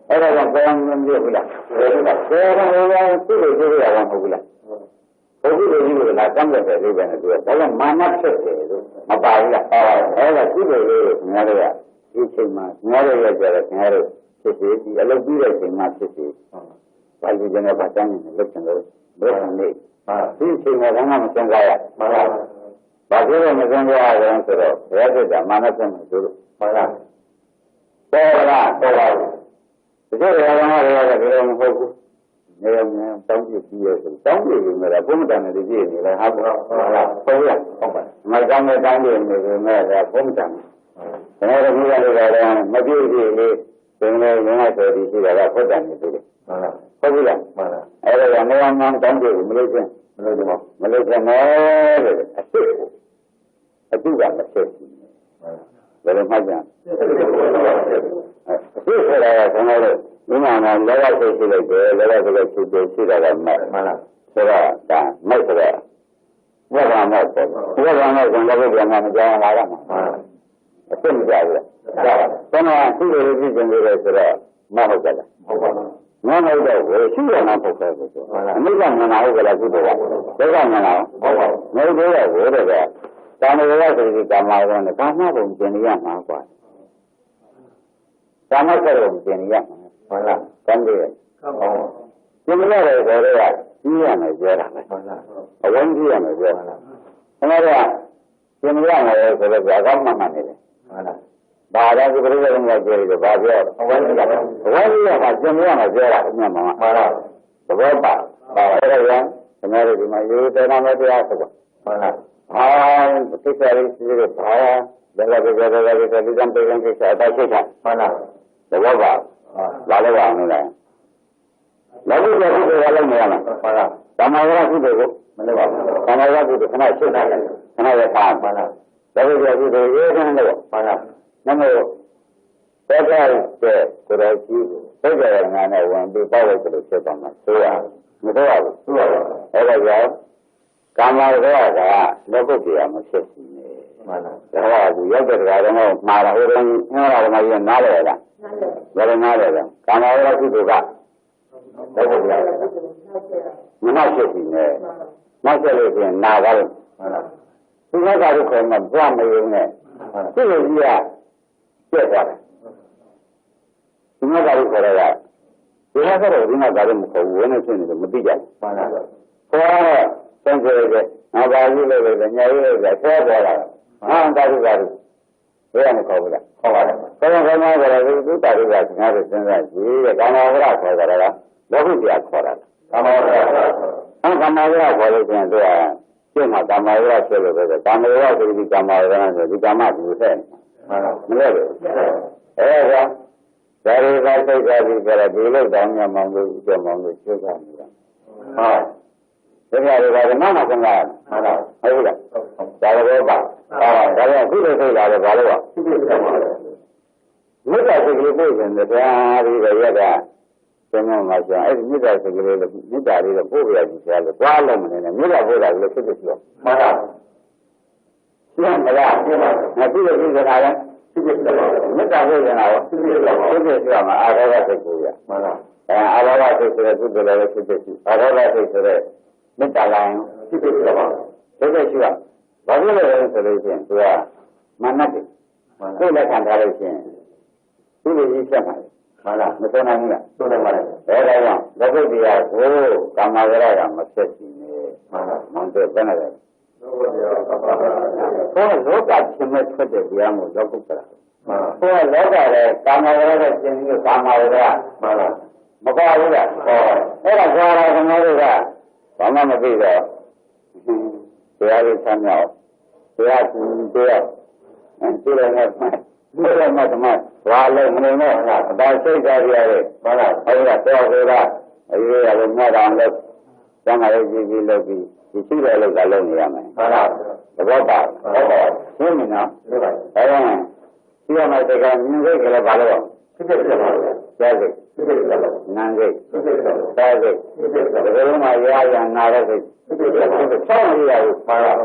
အဲ့ဒါကဘယ်အောင်မပြောဘူးလားဘယ်လိုလဲဘယ်အောင်သူ့လိုပြောရအောင်မဟုတ်ဘူးလားဘုရားကြီးကလာကမ်းတဲ့လေးပဲနဲ့ပြောဒါကမာနဖြစ်တယ်လို့မပါဘူးလားအဲ့ဒါသူ့လိုလေးကိုငါတို့ကဒီချိန်မှာငါတို့ရဲ့ကြတဲ့ငါတို့ဖြစ်စီဒီအလုပ်ပြီးတဲ့ချိန်မှာဖြစ်စီဘာလို့ကျွန်တော်ဗတ်တန်းနေလက်ချင်လို့ဘယ်လိုလဲဒီချိန်မှာကမစံကြရမှန်လားဘာလို့လဲမစံကြရအောင်ဆိုတော့ဘယ်ဖြစ်တာမာနဖြစ်မှာဆိုလို့မှန်လားပေါ်လားပေါ်ပါဘူးဒီလိုရအောင်ရတယ်ဘယ်လိုမဟုတ်ဘူးနေရာမှာတောင်းပြပြီးရဆိုတောင်းပြပြီးမှာဘုမတန်နဲ့ကြည့်နေလဲဟာဘောဟုတ်လားဟုတ်ရဟုတ်ပါမကောင်းတဲ့တောင်းပြနေတယ်မဲ့ဒါဘုမတန်ကျွန်တော်တို့မိသားစုကလည်းမပြည့်ပြည့်လေးသင်လေငါ့ဆိုဒီရှိတာကဘုဒ္ဓံနေပြီဟုတ်လားဟုတ်ပြီလားမှန်လားအဲ့ဒါကနေရာမှာတောင်းပြမလို့ချင်း Malaysia ne adu ga ma set bere ma jan la ko na na la ga se le de la ga se ke de si la ma so ra da mai so ra wa ga ma ko wa ga ma ko la ga ma ma ja la ga maအစ်မကြောက်ဘူး။ဒါကသူ့လိုကြည့်ကြတယ်ဆိုတော့မဟုတ်ကြလား။မဟုတ်တော့ဘူးရှိရမှာပုတ်ခဲ့ဘူးဆို။အမိကမနာဟုတ်ကြလားကုသိုလ်က။ဒုက္ခမနာဟုတ်ပါဘူး။မဟုတ်တော့ဘူးတဲ့က။ကာမဝရဆိုပြီးကာမဝရနဲ့ကာမဘုံကျင်ရမှာကွာ။ကာမဆက်ဘုံကျင်ရမှာဟုတ်လား။ကံတယ်။ဟုတ်။ကျင်ရတယ်ဆိုတော့ကြီးရမယ်ပြောတာပဲဟုတ်လား။အဝန်းကြီးရမယ်ပြောတာ။ခဏတော့ကျင်ရမယ်ဆိုတော့အကောင်းမှမှနေတယ်။ဟုတ်လားဘာသာဒီပြိဿကပြောတယ်ဘာပြောအဝိဇ္ဇာကကျင်ရမှာပြောတာအမှန်မှန်ဟုတ်လားသဘောပါပါအဲ့ဒါကကျွန်တော်တို့ဒီမှာရိုးတော်နာမတရားဆိုတော့ဟုတ်လားကိစ္စလေးရှိတယ်ဘာလဲလည်းဒီကံတေကံကိစ္စအတိုင်းရှိတာဟုတ်လားသဘောပါလာလို့ပါမလားလောကီကုသိုလ်ကလည်းမရလားဟုတ်လားဓမ္မဝရကုသိုလ်ကိုမလုပ်ပါဘူးဓမ္မဝရကုသိုလ်ခဏရှိတာခဏရပါဟုတ်လားလောကီကုသိုလ်ရေးတယ်လို့ဟုတ်လားနမောသက်သာတဲ့ကိုယ်တော်ကြီးကိုသိကြရငါနဲ့ဝင်ပြီးပေါ့လို့ဖြစ်သွားမှာဆိုရမတော့ဘူးဆိုရအဲ့ဒါကြောင့်ကာမရောဂါကလောကုတ္တရာမဖြစ်စီနဲ့မှန်လားဒါကရောက်တဲ့တရားတော်မှာလာဟိုတုန်းကငါတော်မကြီးနားလဲလားဘယ်လိုနားလဲလဲကာမရောဂါကုသိုလ်ကလောကုတ္တရာမနှောက်ဖြစ်စီနဲ့နောက်ဆက်လို့ပြင်နာပါလို့မှန်လားသူကကတော့ခေါ်မှာကြွမယုံနဲ့သူ့လိုကြီးကပြည့်သွားတယ်ဒီမှာကလည်းခေါ်ရတာဒီမှာကတော့ဒီမှာကလည်းမခေါ်ဘူးဝင်းနေဖြစ်နေတယ်မသိကြဘူးမှန်လားခေါ်တော့စံကြဲကြငါပါကြီးလို့လည်းညာရေးလို့ဆွဲပေါ်လာဟာတာရုကလည်းဘယ်မှာခေါ်ဘူးလားခေါ်ပါတယ်ခေါ်မှာကလည်းသူတာရုကငါတို့စဉ်းစားကြည့်တဲ့ကာမဝရခေါ်ကြတာကလောကုတ္တရာခေါ်တာကာမဝရကာမဝရခေါ်လို့ကျရင်သူကကျင့်မှာကာမဝရဖြစ်လို့ပဲကာမဝရဆိုပြီးကာမဝရဆိုဒီကာမကူဆက်မှန်လားမလဲဘူးအဲဒါဒါရီကစိတ်ကပြီးကြတယ်ဒီလိုတောင်းမြတ်မောင်လို့ကြောက်မောင်လို့သိကြနေတာဟုတ်ဒါကြတယ်ဓမ္မမှာသင်္ကာဟုတ်လားဟုတ်လားဒါလည်းပါဒါလည်းအခုလိုသိလာတယ်ဘာလို့မေတ္တာစိတ်ကလေးပို့ခြင်းတရားပြီးတော့ရက်တာကျင်းမှာဆိုအဲ့ဒီမေတ္တာစိတ်ကလေးမေတ္တာလေးတော့ပို့ပြရကြည့်ဆရာလို့သွားလို့မနေနဲ့မေတ္တာပို့တာလည်းဖြစ်ဖြစ်ပြောဟုတ်လားရှင်းမလားရှင်းပါငါပြည့်ရည်ဆိုတာလည်းမေတ္တာဝိဇ္ဇာရောဖြစ်ဖြစ်မှာအာရောဂစိတ်ကိုရမှန်လားအာရောဂစိတ်ဆိုတဲ့ကုသိုလ်လည်းဖြစ်ဖြစ်ရှိအာရောဂစိတ်ဆိုတဲ့မေတ္တာလိုင်းဖြစ်ဖြစ်ပါဖြစ်ဖြစ်ရှိရဘာလို့လဲဆိုလို့ရှိရင်သူကမနတ်ကိုလက်ခံထားလို့ရှိရင်သူ့လိုကြီးချက်မှာမှန်လားမဆုံးနိုင်ဘူးလားဆုံးနိုင်ပါတယ်ဒါကြောင့်လောကုတ္တရာကိုကာမဝရကမဖြစ်စီနဲ့မှန်လားမွန်တဲ့ဘယ်နဲ့လဲဘုရားလောကချင်းမဲ့ထွက်တဲ့တရားမျိုးလောကုတ္တရာဘုရားလောကလည်းကာမဝရကကျင်ပြီးကာမဝရမှန်လားမပါဘူးလားဟောအဲ့ဒါကြွားတာကျွန်တော်တို့ကဘာမှမသိတော့တရားလေးဆမ်းမြောက်တရားကျင်တရားဒီလိုနဲ့ဒီလိုမှသမဘာလို့မနေနဲ့အတားစိတ်ကြရရတယ်ဟုတ်လားဟုတ်လားတော်တော်အရေးရလို့မှတ်အောင်လို့ကျမ်းစာရေးကြည့်ပြီးလုပ်ပြီးဒီရှိတဲ့လောက်ကလုပ်နေရမယ်ဟုတ်လားသဘောပါဟုတ်ပါရှင်းပြီနော်ဟုတ်ပါအဲဒါရှိရမယ့်တကယ်မြင်စိတ်ကလေးဘာလို့ဖြစ်ဖြစ်ပါလဲကြားစိတ်ဖြစ်ဖြစ်ပါနန်းစိတ်ဖြစ်ဖြစ်ပါသားစိတ်ဖြစ်ဖြစ်ပါဘယ်လိုမှရရနာတဲ့စိတ်ဖြစ်ဖြစ်ပါဆောင်းရရကိုပါတော့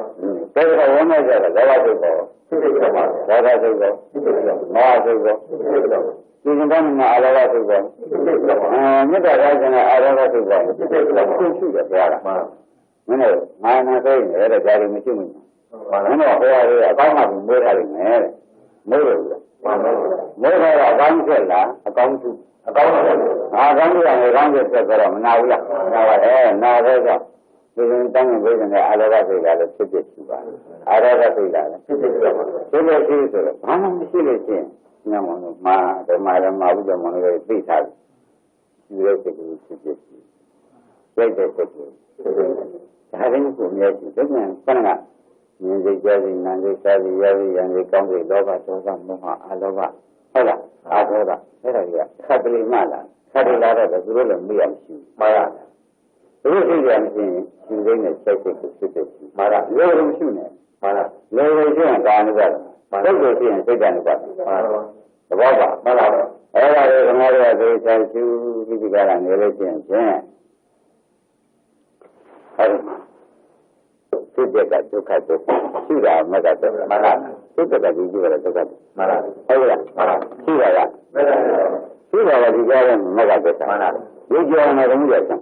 ဒါကဝန်းနေကြတယ်ဒါကစိတ်ပေါ်ဖြစ်ဖြစ်ပါဒါကစိတ်ပေါ်ဖြစ်ဖြစ်ပါမောဟစိတ်ပေါ်ဖြစ်ဖြစ်ပါဒီကံမှာအာရဝစိတ်ပေါ်ဖြစ်ဖြစ်ပါမေတ္တာကကျင်အာရဝစိတ်ပေါ်ဖြစ်ဖြစ်ပါသူရှိတယ်ကြားတာမင်းတို့ငါနာစိတ်နဲ့တဲ့ကြားလို့မရှိဘူးမင်းတို့ဟောရအကောင်းမှမွေးထားလိမ့်မယ်တဲ့မွေးလို့မွေးတော့အကောင်းဖြစ်လားအကောင်းစုအကောင်းပါငါကောင်းတယ်ငါကောင်းတယ်ဆက်တော့မနာဘူးလားနာပါတယ်နာတော့ကြောင့်ဒီရင်တန်းရင်ဝိဇ္ဇာနဲ့အာရဝစိတ်ကလည်းဖြစ်ဖြစ်ရှိပါတယ်အာရဝစိတ်ကလည်းဖြစ်ဖြစ်ရှိပါတယ်ဖြစ်ဖြစ်ရှိဆိုတော့ဘာမှမရှိလို့ရှိရင်ညမောင်တို့မာဓမ္မရမဝိဇ္ဇာမောင်တွေသိထားတယ်ဒီလိုစိတ်ကိုဖြစ်ဖြစ်ရှိရိုက်တဲ့စိတ်ကိုဒါရင်းကိုမြဲရှိတယ်ပြန်ခဏကမြင်စိတ်ကြားစိတ်နာစိတ်စားစိတ်ရစိတ်ရံစိတ်ကောင်းစိတ်လောဘဒေါသမောဟအာလောဘဟုတ်လားအာဒေါသအဲ့ဒါကြီးကခတ်တလိမှလာခတ်တလာတော့သူတို့လည်းမေ့ရမရှိဘူးမှန်ပါ ဘုရားစိတ်ကမရှင်ရှင်စိတ်နဲ့စိတ်ကိုဖြစ်ဖြစ်ရှိမှာလားလောဘမရှိနဲ့မှာလားလောဘရှိရင်ကာနုပါဒစိတ်ကိုရှိရင်စိတ်ကနုပါဒသဘောပါမှန်ပါပါအဲ့ဒါကိုခင်ဗျားတို့ကသိချင်ရှုပြီးဒီကရနေလို့ရှိရင်ဖြင့်အဲ့ဒီစိတ်ကဒုက္ခဒုက္ခရှိတာမကဒုက္ခမှန်လားစိတ်ကဒီကြည့်ရတဲ့ဒုက္ခမှန်လားဟုတ်လားမှန်လားရှိတာကရှိတာကဒီကြတဲ့မကဒုက္ခမှန်လားဒီကြောင်နဲ့ဘုရားဆံ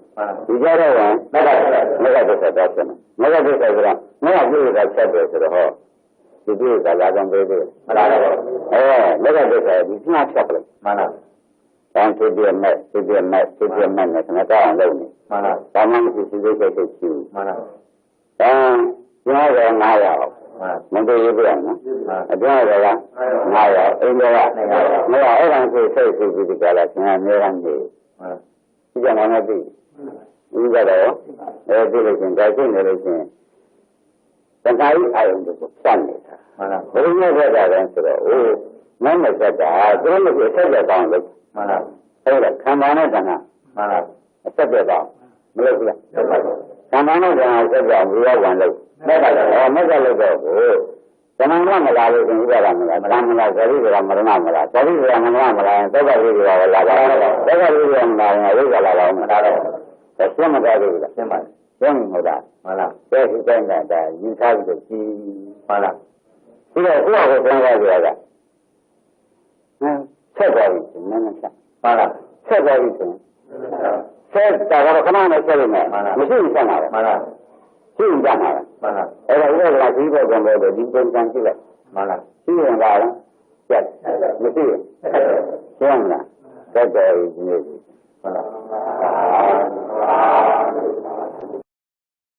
ဒီကြတော့မကဒုက္ခတော့ဆံမကဒုက္ခဆိုတာမကပြည့်တာချက်တယ်ဆိုတော့ဟောဒီပြည့်ကလာကြံပေးတယ်မှန်လားမကဒုက္ခဒီနှာချက်လိုက်မှန်လားတန်ဖြစ်ပြမဲ့ဖြစ်ပြမဲ့ဖြစ်ပြမဲ့နဲ့ခဏတောင်းအောင်လုပ်နေမှန်လားဘာမှမရှိစိတ်စိတ်ရှိမှန်လားကျောင်းတော်900မင်းတို့ရေးပြရနော်အကျောင်းတော်က900အိမ်တော်က900အဲ့ဒါကိုစိတ်ပြီးဒီကလာဆင်းရဲနေရနေဒီကမှမသိဘူးကတော့အဲဒီလိုချင်းဒါချင်းနေလို့ချင်းတခါကြီးအာရုံကိုစမ်းနေတာမှန်လားဘယ်လိုမျိုးဆက်တာလဲဆိုတော့အိုးမမဆက်တာသူတို့မျိုးဆက်ကြကောင်းလို့မှန်လားအဲ့ဒါခံပါနဲ့တဏှာမှန်လားအဆက်ပြတော့မလုပ်ဘူးလားသံဃာနဲ့တဏှာဆက်ကြဘုရားဝန်လို့မက်ကလည်းမက်ကလို့တော့ကိုတဏှာမလာလို့ရှင်ဥပါဒမလားမလားမလားဇရိကမရဏမလားဇရိကမရဏမလားသောကဝိရိယကလာပါသောကဝိရိယမလာရင်ဝိဇ္ဇာလာတော့မလာတော့ရှင်းမသွားဘူးလားရှင်းပါရှင်းဟုတ်လားမှန်လားတဲ့ဒီတိုင်းကဒါယူထားပြီးတော့ကြည်မှန်လားပြီးတော့ကိုယ့်အကိုသုံးရကြတာဆက်သွားပြီနည်းနည်းဆက်မှန်လားဆက်သွားပြီဆိုရင်ဆက်တာကတော့ခဏနဲ့ဆက်လို့မရှိဘူးဆက်တာပဲမှန်လားရှိကြမှာမှန်လားအဲ့ဒါဥပဒေကဒီဘက်ကံတော့ဒီပုံစံကြည့်လိုက်မှန်လားရှိရင်ပါလားကျက်မရှိဘူးရှင်းလားတက်တယ်ဒီနေ့မှန်လား